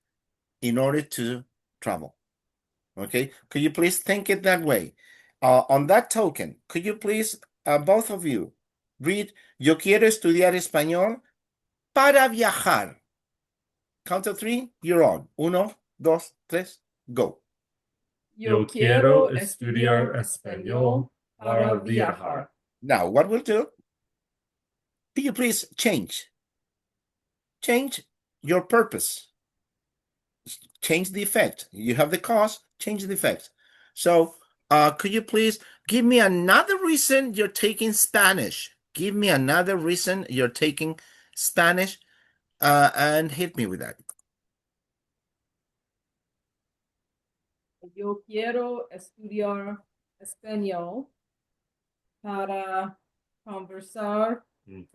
Speaker 1: In order to travel. Okay, could you please think it that way? On that token, could you please, both of you, read, yo quiero estudiar español para viajar. Count of three, you're on. Uno, dos, tres, go.
Speaker 2: Yo quiero estudiar español para viajar.
Speaker 1: Now, what we'll do, could you please change your purpose. Change the effect. You have the cause, change the effect. So, could you please give me another reason you're taking Spanish? Give me another reason you're taking Spanish, and hit me with that.
Speaker 3: Yo quiero estudiar español para conversar no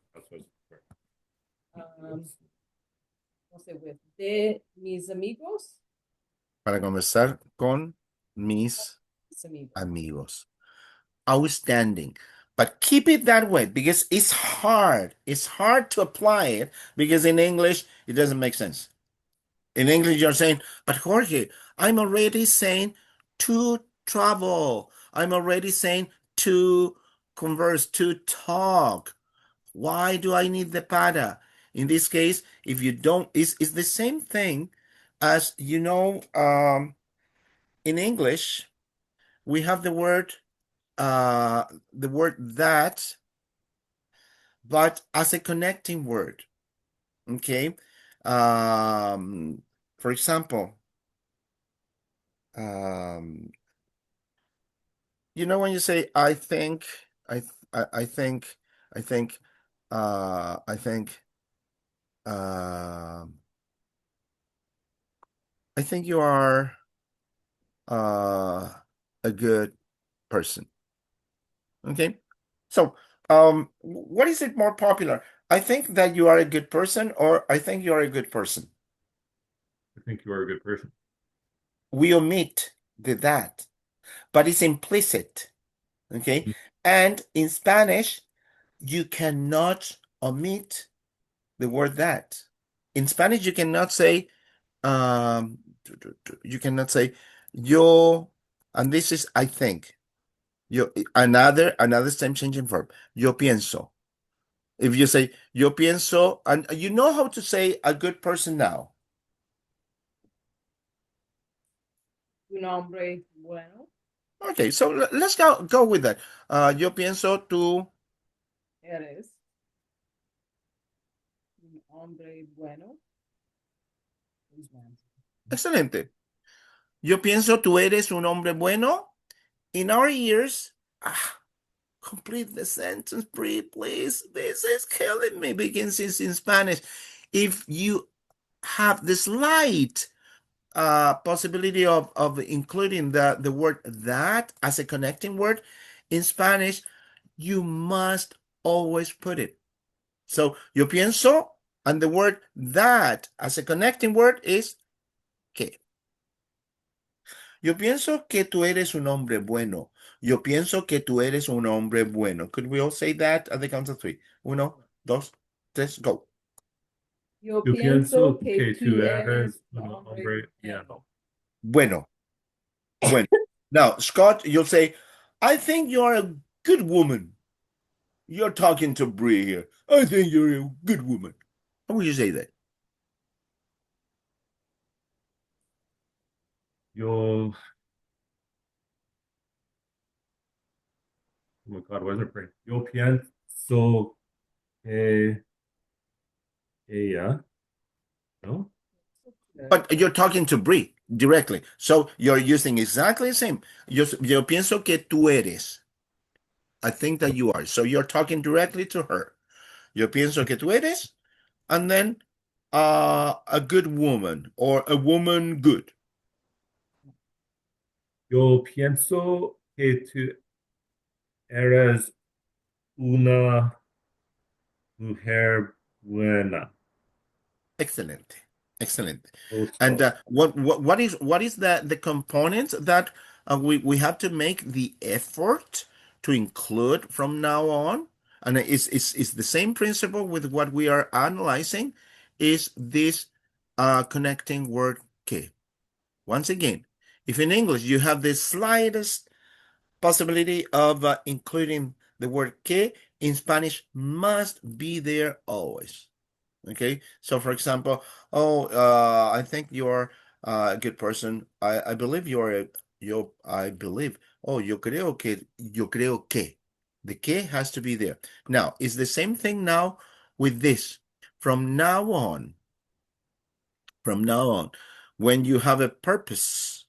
Speaker 3: sé, de mis amigos.
Speaker 1: Para conversar con mis amigos. Outstanding. But keep it that way because it's hard. It's hard to apply it because in English, it doesn't make sense. In English, you're saying, but Jorge, I'm already saying to travel. I'm already saying to converse, to talk. Why do I need the para? In this case, if you don't, it's the same thing as, in English, we have the word that, but as a connecting word. Okay. For example, when you say, I think I think, I think, I think you are a good person. Okay. So, what is it more popular? I think that you are a good person, or I think you are a good person.
Speaker 2: I think you are a good person.
Speaker 1: We omit the that, but it's implicit. Okay. And in Spanish, you cannot omit the word that. In Spanish, you cannot say, um, you cannot say yo, and this is I think. Yo, another same changing verb. Yo pienso. If you say yo pienso, and you know how to say a good person now.
Speaker 3: Un hombre bueno.
Speaker 1: Okay, so let's go with that. Yo pienso tú.
Speaker 3: Eres un hombre bueno.
Speaker 1: Excelente. Yo pienso tú eres un hombre bueno. In our ears, complete the sentence, please. This is killing me. Begins in Spanish. If you have the slight possibility of including the word that as a connecting word in Spanish, you must always put it. So, yo pienso, and the word that as a connecting word is que. Yo pienso que tú eres un hombre bueno. Yo pienso que tú eres un hombre bueno. Could we all say that at the count of three? Uno, dos, tres, go.
Speaker 3: Yo
Speaker 2: Yo
Speaker 3: pienso
Speaker 2: pienso
Speaker 3: que tú eres un
Speaker 2: un
Speaker 3: hombre
Speaker 2: bueno.
Speaker 1: Bueno. Bueno. Now, Scott, you'll say, I think you're a good woman. You're talking to Bree here. I think you're a good woman. How would you say that?
Speaker 2: Yo, oh my God, why is it brain? Yo pienso que ella, no?
Speaker 1: But you're talking to Bree directly. So you're using exactly the same. Yo pienso que tú eres. I think that you are. So you're talking directly to her. Yo pienso que tú eres, and then a good woman or a woman good.
Speaker 2: Yo pienso que tú eres una mujer buena.
Speaker 1: Excellent. Excellent. And
Speaker 2: Also,
Speaker 1: what is the component that we have to make the effort to include from now on? And it's the same principle with what we are analyzing, is this connecting word que. Once again, if in English you have the slightest possibility of including the word que, in Spanish must be there always. Okay, so for example, I think you're a good person. I believe I believe. Oh, yo creo que. The que has to be there. Now, it's the same thing now with this. From now on, when you have a purpose,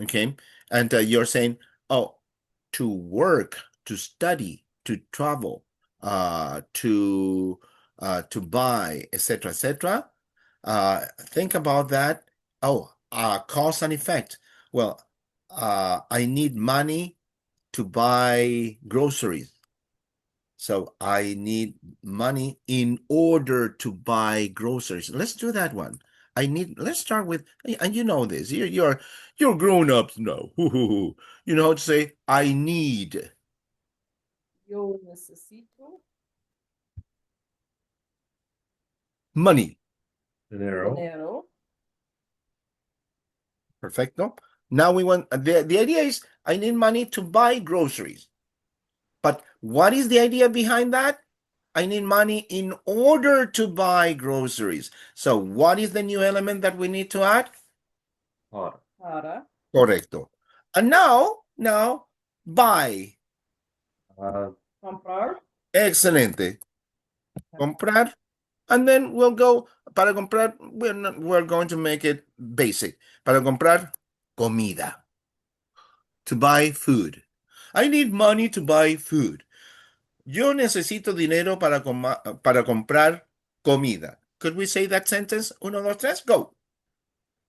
Speaker 1: okay, and you're saying, oh, to work, to study, to travel, to buy, etc., etc. Think about that. Oh, cause and effect. Well, I need money to buy groceries. So I need money in order to buy groceries. Let's do that one. Let's start with, and you know this. You're grown ups now. You know how to say I need.
Speaker 3: Yo necesito
Speaker 1: Money.
Speaker 3: dinero.
Speaker 1: Perfecto. Now we want the idea is I need money to buy groceries. But what is the idea behind that? I need money in order to buy groceries. So what is the new element that we need to add?
Speaker 3: Para.
Speaker 1: Correcto. And now buy.
Speaker 3: Comprar.
Speaker 1: Excelente. Comprar. And then we'll go para comprar. We're going to make it basic. Para comprar comida. To buy food. I need money to buy food. Yo necesito dinero para comprar comida. Could we say that sentence? Uno, dos, tres, go.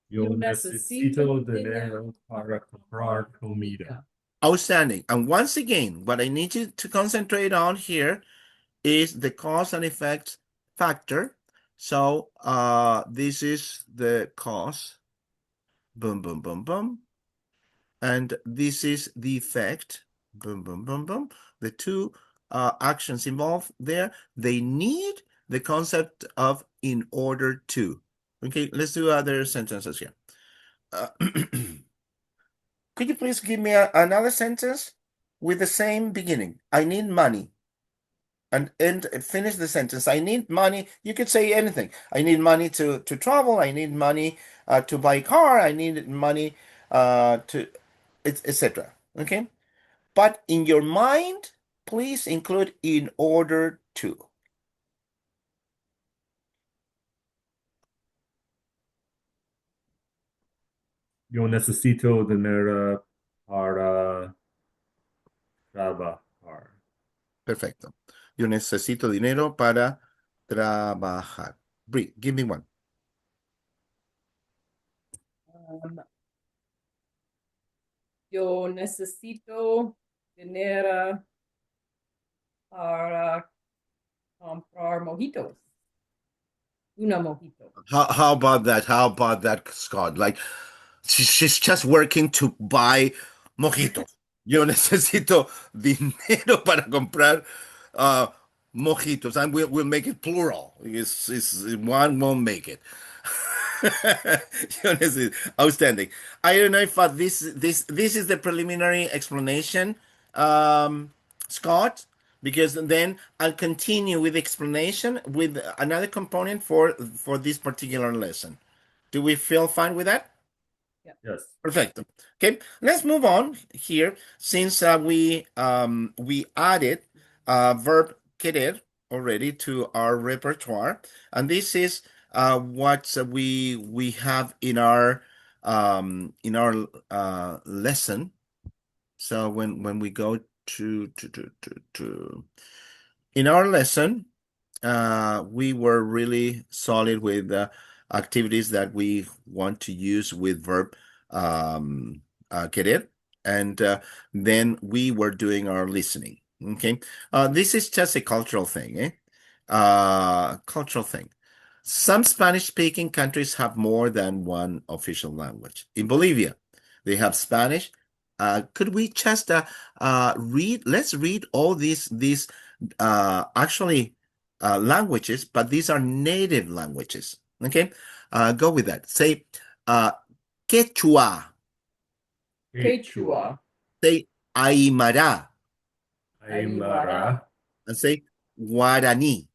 Speaker 2: Yo necesito dinero para comprar comida.
Speaker 1: Outstanding. And once again, what I need you to concentrate on here is the cause and effect factor. So this is the cause. Boom, boom, boom, boom. And this is the effect. Boom, boom, boom, boom. The two actions involved there, they need the concept of in order to. Okay, let's do other sentences here. Could you please give me another sentence with the same beginning? I need money. And finish the sentence. I need money. You could say anything. I need money to travel. I need money to buy a car. I need money to etc. Okay? But in your mind, please include in order to.
Speaker 2: Yo necesito dinero para trabajar.
Speaker 1: Perfecto. Yo necesito dinero para trabajar. Brie, give me one.
Speaker 3: Yo necesito dinero para comprar mojitos. Una mojito.
Speaker 1: How about that? How about that, Scott? Like, she's just working to buy mojitos. Yo necesito dinero para comprar mojitos. And we'll make it plural. One won't make it. Yo necesito. Outstanding. I don't know if this is the preliminary explanation, Scott, because then I'll continue with explanation with another component for this particular lesson. Do we feel fine with that?
Speaker 2: Yes.
Speaker 1: Perfect. Okay, let's move on here since we added verb querer already to our repertoire, and this is what we have in our lesson. So when we go to in our lesson, we were really solid with activities that we want to use with verb querer, and then we were doing our listening. Okay, this is just a cultural thing, eh? Cultural thing. Some Spanish-speaking countries have more than one official language. In Bolivia, they have Spanish. Could we just read? Let's read all these actually languages, but these are native languages. Okay, go with that. Say Quechua.
Speaker 3: Quechua.
Speaker 1: Say Aymara.
Speaker 2: Aymara.
Speaker 1: And say Guarani.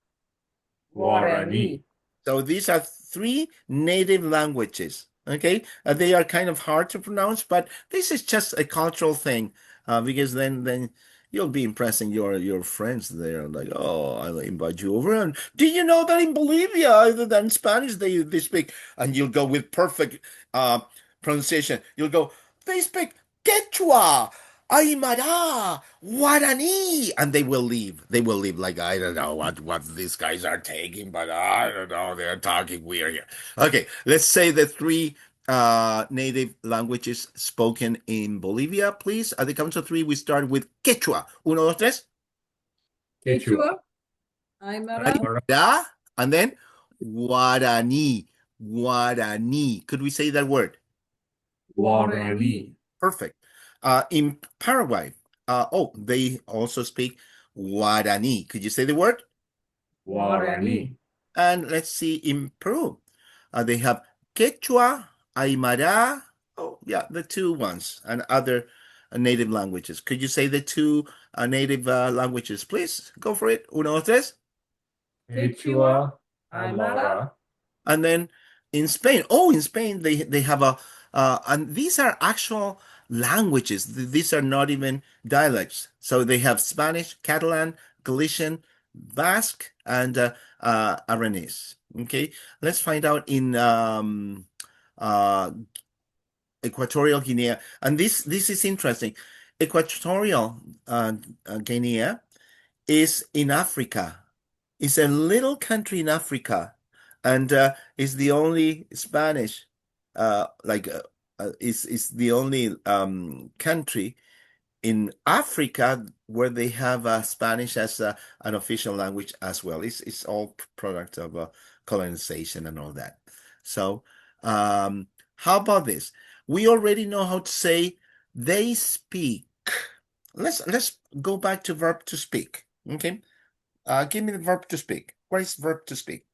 Speaker 3: Guarani.
Speaker 1: So these are three native languages. Okay, they are kind of hard to pronounce, but this is just a cultural thing because then you'll be impressing your friends there. Like, oh, I'll invite you over. And do you know that in Bolivia, other than Spanish, they speak, and you'll go with perfect pronunciation. You'll go, they speak Quechua, Aymara, Guarani, and they will leave. They will leave like I don't know what these guys are taking, but I don't know. They're talking weird here. Okay, let's say the three native languages spoken in Bolivia, please. At the count of three, we start with Quechua. Uno, dos, tres.
Speaker 3: Quechua. Aymara.
Speaker 1: Aymara, and then Guarani. Guarani. Could we say that word?
Speaker 3: Guarani.
Speaker 1: Perfect. In Paraguay, they also speak Guarani. Could you say the word?
Speaker 3: Guarani.
Speaker 1: And let's see, in Peru, they have Quechua, Aymara. Oh, yeah, the two ones, and other native languages. Could you say the two native languages, please? Go for it. Uno, dos, tres.
Speaker 3: Quechua. Aymara.
Speaker 1: And then in Spain, in Spain they have and these are actual languages. These are not even dialects. So they have Spanish, Catalan, Galician, Basque, and Aranese. Okay, let's find out in Equatorial Guinea, and this is interesting. Equatorial Guinea is in Africa. It's a little country in Africa, and it's the only Spanish, is the only country in Africa where they have Spanish as an official language as well. It's all product of colonization and all that. So, how about this? We already know how to say they speak. Let's go back to verb to speak. Okay. Give me the verb to speak. What is verb to speak?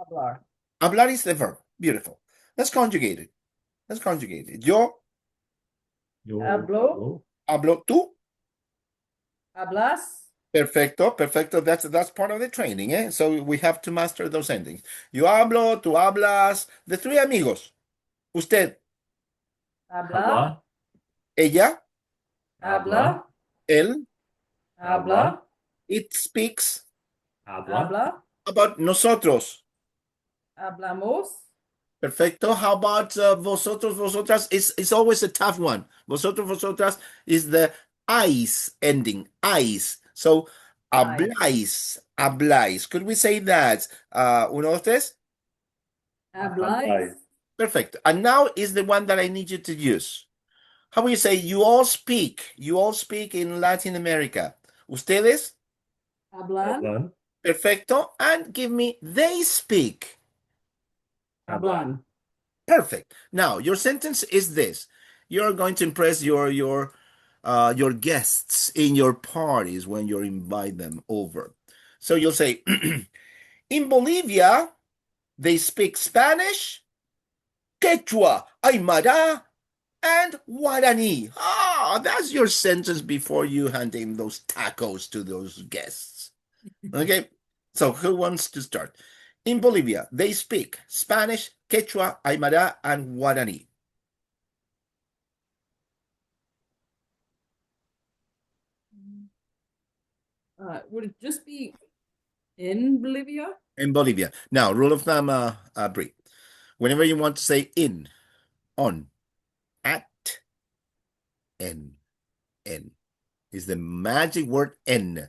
Speaker 3: Hablar.
Speaker 1: Hablar is the verb. Beautiful. Let's conjugate it. Let's conjugate it. Yo
Speaker 3: Hablo.
Speaker 1: hablo, tú.
Speaker 3: Hablas.
Speaker 1: Perfecto, perfecto. That's part of the training, eh? So we have to master those endings. Yo hablo, tú hablas. The three amigos. Usted,
Speaker 3: Habla.
Speaker 1: ella,
Speaker 3: Habla.
Speaker 1: él,
Speaker 3: Habla.
Speaker 1: it speaks.
Speaker 3: Habla.
Speaker 1: How about nosotros?
Speaker 3: Hablamos.
Speaker 1: Perfecto. How about vosotros, vosotras? It's always a tough one. Vosotros, vosotras is the "ais" ending. "Ais." So, habláis, habláis. Could we say that? Uno, dos, tres?
Speaker 3: Habláis.
Speaker 1: Perfect. And now is the one that I need you to use. How will you say you all speak? You all speak in Latin America. Ustedes?
Speaker 3: Hablan.
Speaker 1: Perfecto. And give me they speak.
Speaker 3: Hablan.
Speaker 1: Perfect. Now, your sentence is this. You're going to impress your guests in your parties when you invite them over. So you'll say, in Bolivia, they speak Spanish, Quechua, Aymara, and Guarani. Ah, that's your sentence before you hand in those tacos to those guests. Okay, so who wants to start? In Bolivia, they speak Spanish, Quechua, Aymara, and Guarani.
Speaker 3: Would it just be in Bolivia?
Speaker 1: In Bolivia. Now, rule of thumb, Brie. Whenever you want to say in, on, at, in is the magic word in.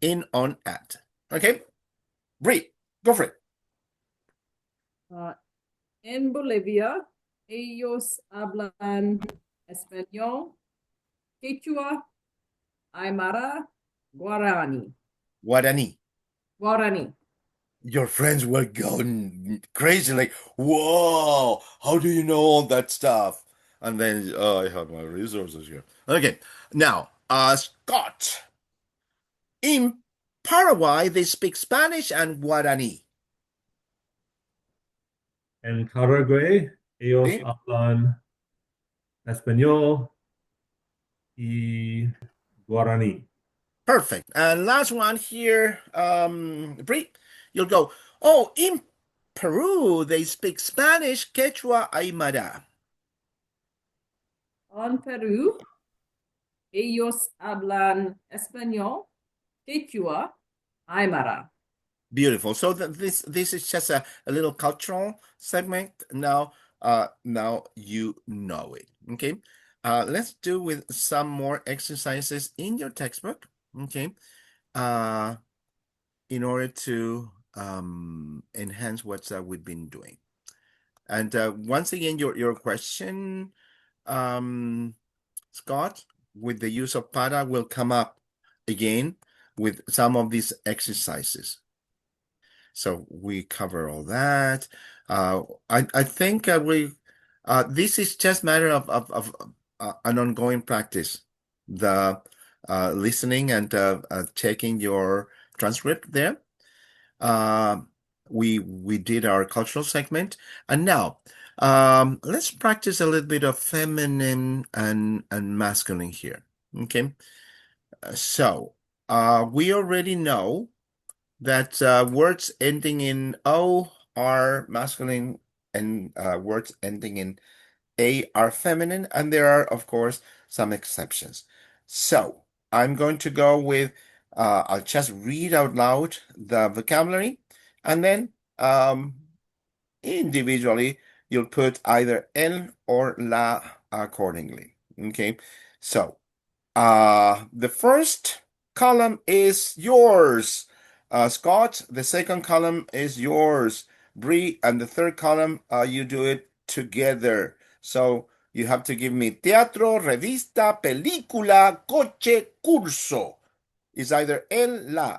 Speaker 1: In, on, at. Okay? Brie, go for it.
Speaker 3: En Bolivia, ellos hablan español, quechua, aymara, guarani.
Speaker 1: Guarani.
Speaker 3: Guarani.
Speaker 1: Your friends were going crazy, like, whoa, how do you know all that stuff? And then, oh, I have my resources here. Okay, now, Scott. In Paraguay, they speak Spanish and Guarani.
Speaker 2: En Paraguay, ellos
Speaker 1: Sí.
Speaker 2: hablan español y guaraní.
Speaker 1: Perfect. And last one here, Brie, you'll go, oh, in Peru, they speak Spanish, Quechua, Aymara.
Speaker 3: En Perú, ellos hablan español, quechua, aymara.
Speaker 1: Beautiful. So this is just a little cultural segment. Now now you know it. Okay. Let's do with some more exercises in your textbook. Okay. In order to enhance what we've been doing. And once again, your question, Scott, with the use of para will come up again with some of these exercises. So we cover all that. I think this is just matter of an ongoing practice. The listening and checking your transcript there. We did our cultural segment, and now let's practice a little bit of feminine and masculine here. Okay, so we already know that words ending in O are masculine and words ending in A are feminine, and there are, of course, some exceptions. So I'm going to go with, I'll just read out loud the vocabulary, and then individually you'll put either el or la accordingly. Okay, so The first column is yours, Scott. The second column is yours, Bree. And the third column, you do it together. So you have to give me teatro, revista, película, coche, curso. It's either el, la.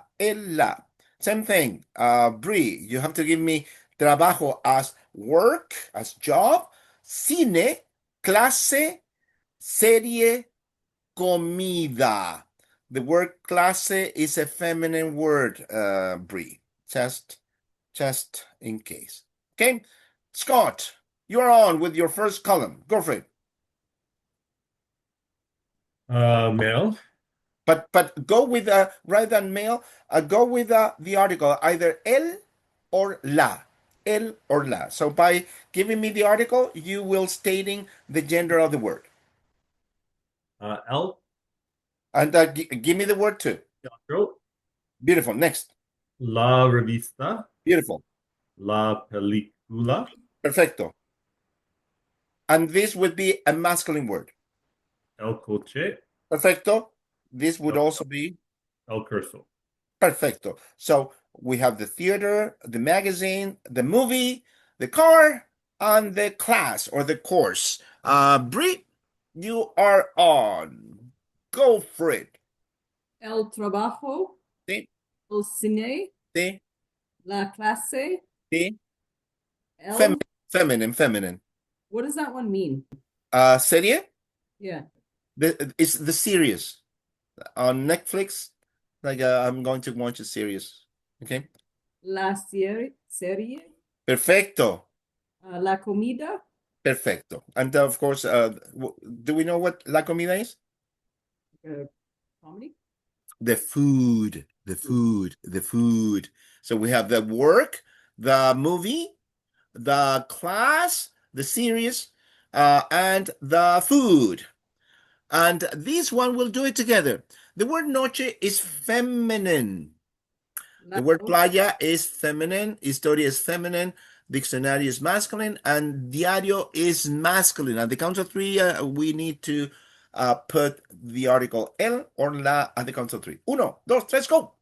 Speaker 1: Same thing. Bree, you have to give me trabajo as work, as job, cine, clase, serie, comida. The word clase is a feminine word, Bree. Just in case. Okay, Scott, you're on with your first column. Go for it.
Speaker 2: Male.
Speaker 1: But go with rather than male, go with the article, either el or la. El or la. So by giving me the article, you will stating the gender of the word.
Speaker 2: El.
Speaker 1: And give me the word too.
Speaker 2: Teatro.
Speaker 1: Beautiful. Next.
Speaker 2: La revista.
Speaker 1: Beautiful.
Speaker 2: La película.
Speaker 1: Perfecto. And this would be a masculine word.
Speaker 2: El coche.
Speaker 1: Perfecto. This would also be
Speaker 2: El curso.
Speaker 1: perfecto. So we have the theater, the magazine, the movie, the car, and the class or the course. Brie, you are on. Go for it.
Speaker 3: El trabajo,
Speaker 1: Sí,
Speaker 3: el cine,
Speaker 1: sí,
Speaker 3: la clase,
Speaker 1: sí.
Speaker 3: el.
Speaker 1: Feminine.
Speaker 3: What does that one mean?
Speaker 1: Serie?
Speaker 3: Yeah.
Speaker 1: It's the series on Netflix. Like I'm going to watch a series. Okay.
Speaker 3: La serie,
Speaker 1: Perfecto.
Speaker 3: la comida,
Speaker 1: Perfecto. And of course, do we know what la comida is?
Speaker 3: comedy.
Speaker 1: The food. So we have the work, the movie, the class, the series, and the food. And this one will do it together. The word noche is feminine. The word playa is feminine. Historia is feminine. Diccionario is masculine. And diario is masculine. At the count of three, we need to put the article el or la at the count of three. Uno, dos, tres, go.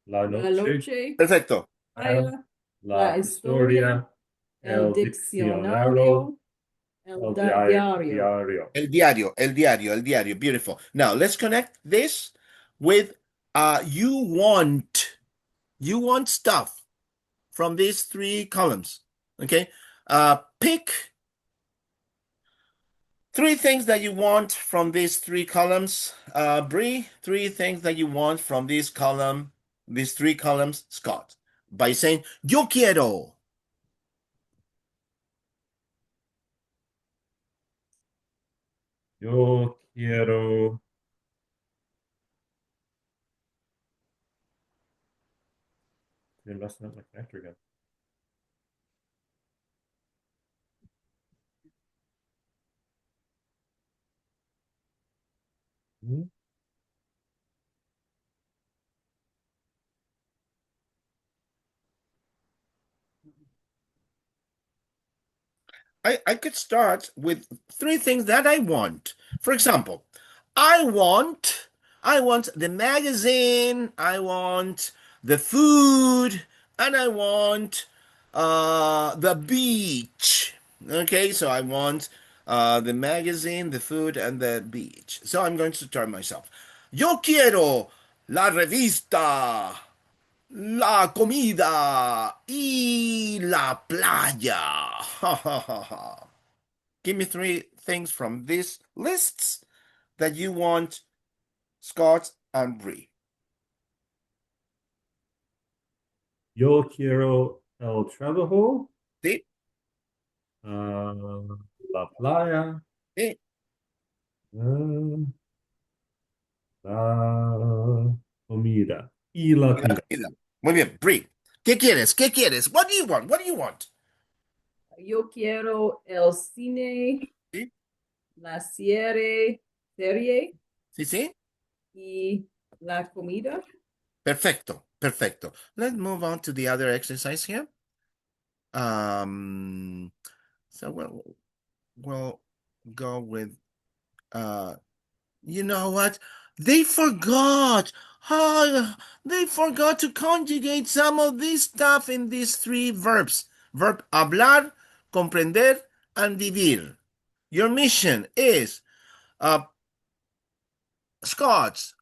Speaker 2: La noche.
Speaker 1: Perfecto.
Speaker 3: La historia, el diccionario, el diario.
Speaker 1: El diario. Beautiful. Now let's connect this with you want. You want stuff from these three columns. Okay. Pick three things that you want from these three columns. Bree, three things that you want from these three columns, Scott, by saying yo quiero.
Speaker 2: Yo quiero. You're messing up my connector again.
Speaker 1: I could start with three things that I want. For example, I want the magazine, I want the food, and I want the beach. Okay, so I want the magazine, the food, and the beach. So I'm going to start myself. Yo quiero la revista, la comida y la playa. Give me three things from these lists that you want, Scott and Bree.
Speaker 2: Yo quiero el trabajo.
Speaker 1: Sí,
Speaker 2: La playa.
Speaker 1: sí.
Speaker 2: La comida. Y la comida.
Speaker 1: Muy bien, Bree. ¿Qué quieres? ¿Qué quieres? What do you want? What do you want?
Speaker 3: Yo quiero el cine,
Speaker 1: Sí,
Speaker 3: la serie
Speaker 1: sí, sí.
Speaker 3: y la comida.
Speaker 1: Perfecto. Let's move on to the other exercise here. So we'll go with You know what? They forgot. Oh, they forgot to conjugate some of this stuff in these three verbs. Verb hablar, comprender, and vivir. Your mission is, Scots,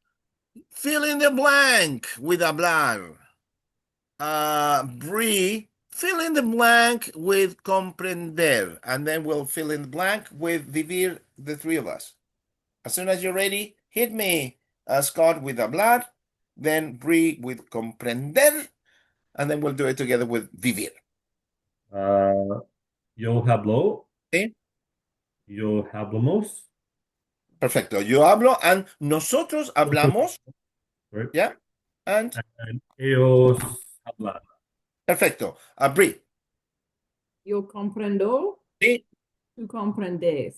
Speaker 1: fill in the blank with hablar. Bree, fill in the blank with comprender. And then we'll fill in the blank with vivir, the three of us. As soon as you're ready, hit me, Scott, with hablar, then Bree with comprender, and then we'll do it together with vivir.
Speaker 2: Yo hablo.
Speaker 1: ¿Sí?
Speaker 2: Yo hablamos.
Speaker 1: Perfecto. Yo hablo and nosotros hablamos.
Speaker 2: Right.
Speaker 1: Yeah. And
Speaker 2: ellos hablan.
Speaker 1: perfecto. Bree.
Speaker 3: Yo comprendo.
Speaker 1: Sí.
Speaker 3: Tú comprendes.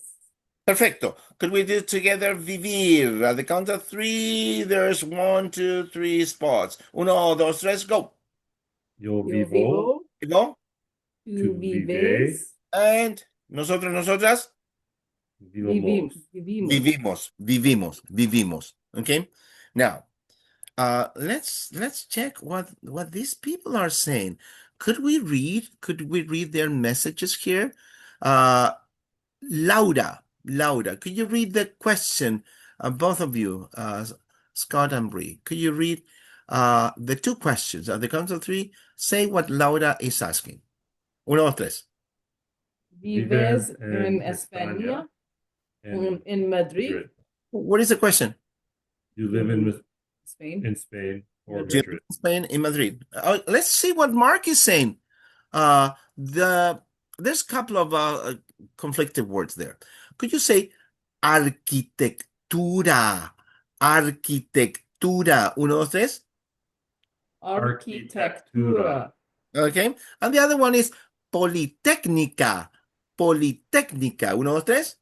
Speaker 1: Perfecto. Could we do together vivir? At the count of three, there's 1, 2, 3 spots. Uno, dos, tres, go.
Speaker 2: Yo
Speaker 3: Yo
Speaker 2: vivo.
Speaker 3: vivo.
Speaker 1: Go.
Speaker 3: Tú vives.
Speaker 1: And nosotros, nosotras.
Speaker 2: Vivimos.
Speaker 1: Vivimos. Okay. Now, let's check what these people are saying. Could we read their messages here? Laura, could you read the question? Both of you, Scott and Bree, could you read the two questions? At the count of three, say what Laura is asking. Uno, dos, tres.
Speaker 3: Vives en España. In Madrid.
Speaker 1: What is the question?
Speaker 2: You live in
Speaker 3: Spain.
Speaker 2: In Spain or
Speaker 1: Do you live
Speaker 2: Madrid.
Speaker 1: in Spain, in Madrid. Let's see what Mark is saying. There's a couple of conflicted words there. Could you say arquitectura? Arquitectura. Uno, dos, tres.
Speaker 3: Arquitectura.
Speaker 1: Okay. And the other one is politécnica. Politécnica. Uno, dos, tres.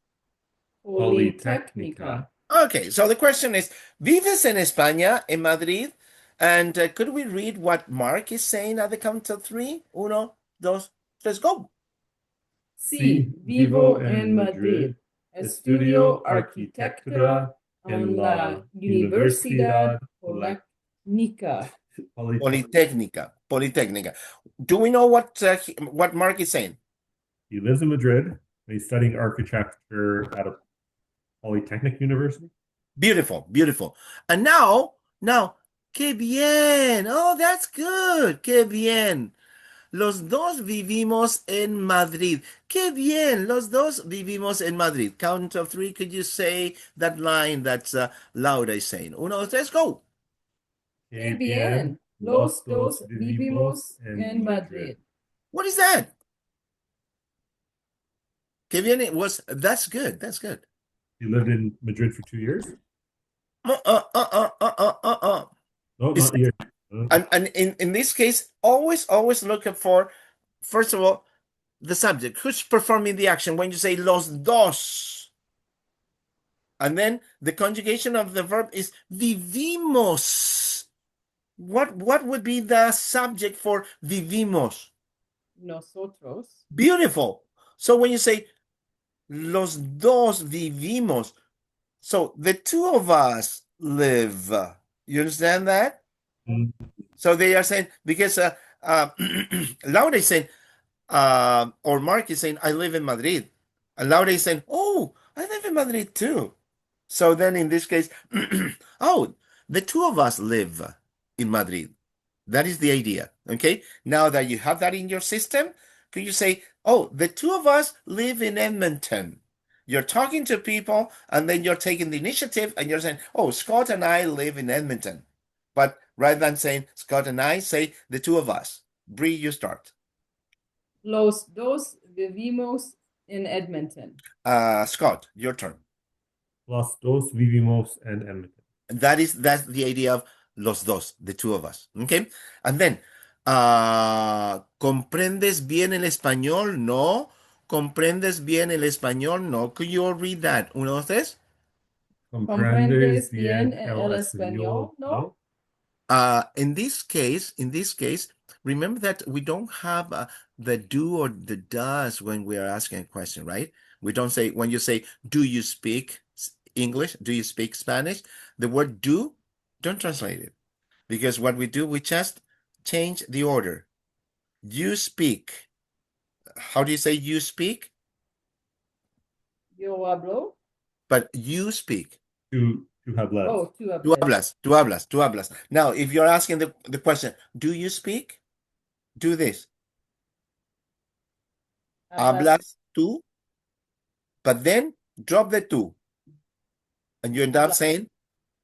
Speaker 3: Politécnica.
Speaker 1: Okay, so the question is, ¿vives en España, en Madrid? And could we read what Mark is saying at the count of three? Uno, dos, tres, go.
Speaker 3: Sí, vivo en Madrid. Estudio arquitectura en la Universidad Politécnica.
Speaker 1: Politécnica. Do we know what Mark is saying?
Speaker 2: He lives in Madrid and he's studying architecture at a Polytechnic University.
Speaker 1: Beautiful. And now, qué bien. Oh, that's good. Qué bien. Los dos vivimos en Madrid. Qué bien. Los dos vivimos en Madrid. Count of three. Could you say that line that Laura is saying? Uno, dos, tres, go.
Speaker 3: Qué bien. Los dos vivimos en Madrid.
Speaker 1: What is that? Qué bien. That's good.
Speaker 2: You lived in Madrid for 2 years? No,
Speaker 1: It's,
Speaker 2: not years.
Speaker 1: and in this case, always look for, first of all, the subject. Who's performing the action when you say los dos? And then the conjugation of the verb is vivimos. What would be the subject for vivimos?
Speaker 3: Nosotros.
Speaker 1: Beautiful. So when you say los dos vivimos, so the two of us live. You understand that?
Speaker 2: Mm-hmm.
Speaker 1: So they are saying, because Laura is saying, or Mark is saying, I live in Madrid. And Laura is saying, oh, I live in Madrid too. So then in this case, oh, the two of us live in Madrid. That is the idea. Okay. Now that you have that in your system, could you say, oh, the two of us live in Edmonton? You're talking to people and then you're taking the initiative and you're saying, oh, Scott and I live in Edmonton. But rather than saying Scott and I, say the two of us. Bree, you start.
Speaker 3: Los dos vivimos en Edmonton.
Speaker 1: Scott, your turn.
Speaker 2: Los dos vivimos en Edmonton.
Speaker 1: That's the idea of los dos, the two of us. Okay. And then, ¿comprendes bien el español? No. ¿Comprendes bien el español? No. Could you all read that? Uno, dos, tres.
Speaker 3: ¿Comprendes bien el español? No.
Speaker 1: In this case, remember that we don't have the do or the does when we are asking a question, right? We don't say, when you say, do you speak English? Do you speak Spanish? The word do, don't translate it. Because what we do, we just change the order. You speak. How do you say you speak?
Speaker 3: Yo hablo.
Speaker 1: But you speak.
Speaker 2: To hablar.
Speaker 3: Oh, tú
Speaker 1: Tú
Speaker 3: hablas.
Speaker 1: hablas, tú hablas. Now, if you're asking the question, do you speak? Do this. Hablas tú, but then drop the tú. And you end up saying,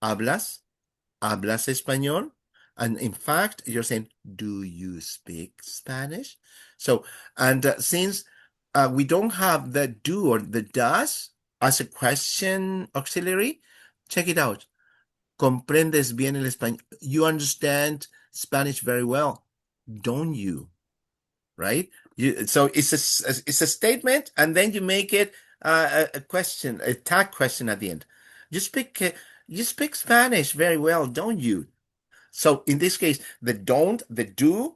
Speaker 1: hablas español? And in fact, you're saying, do you speak Spanish? So, and since we don't have the do or the does as a question auxiliary, check it out. Comprendes bien el español. You understand Spanish very well, don't you? Right? So it's a statement, and then you make it a question, a tag question at the end. You speak Spanish very well, don't you? So in this case, the don't, the do,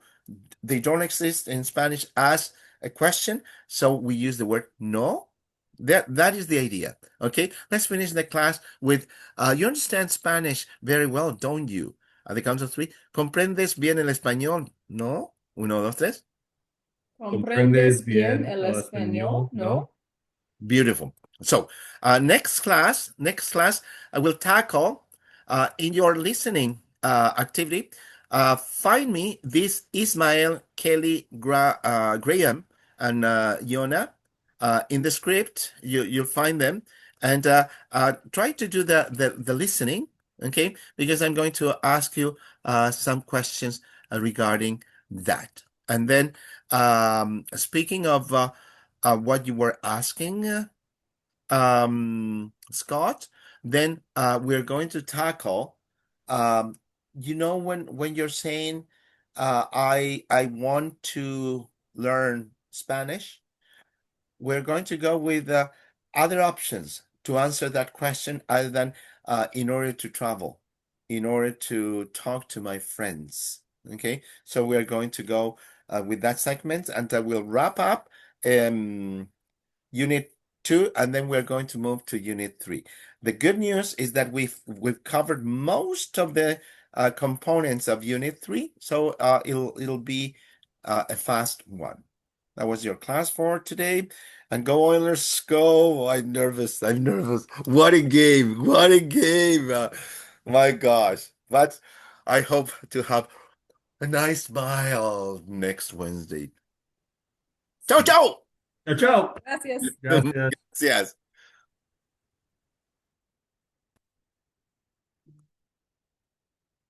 Speaker 1: they don't exist in Spanish as a question. So we use the word no. That is the idea. Okay, let's finish the class with you understand Spanish very well, don't you? At the count of three. ¿Comprendes bien el español? No. Uno, dos, tres.
Speaker 3: ¿Comprendes bien el español? No.
Speaker 1: Beautiful. So next class, I will tackle in your listening activity. Find me this Ismael, Kelly, Graham, and Yona in the script. You'll find them, and try to do the listening. Okay, because I'm going to ask you some questions regarding that, and then speaking of what you were asking, Scott, then we're going to tackle, when you're saying, I want to learn Spanish, we're going to go with other options to answer that question other than in order to travel, in order to talk to my friends. Okay, so we're going to go with that segment, and we'll wrap up Unit 2, and then we're going to move to Unit 3. The good news is that we've covered most of the components of Unit 3, so it'll be a fast one. That was your class for today. And go Oilers, go. I'm nervous. What a game. My gosh. But I hope to have a nice smile next Wednesday. Ciao, ciao.
Speaker 2: Ciao, ciao.
Speaker 3: Gracias.
Speaker 2: Gracias.
Speaker 1: Yes.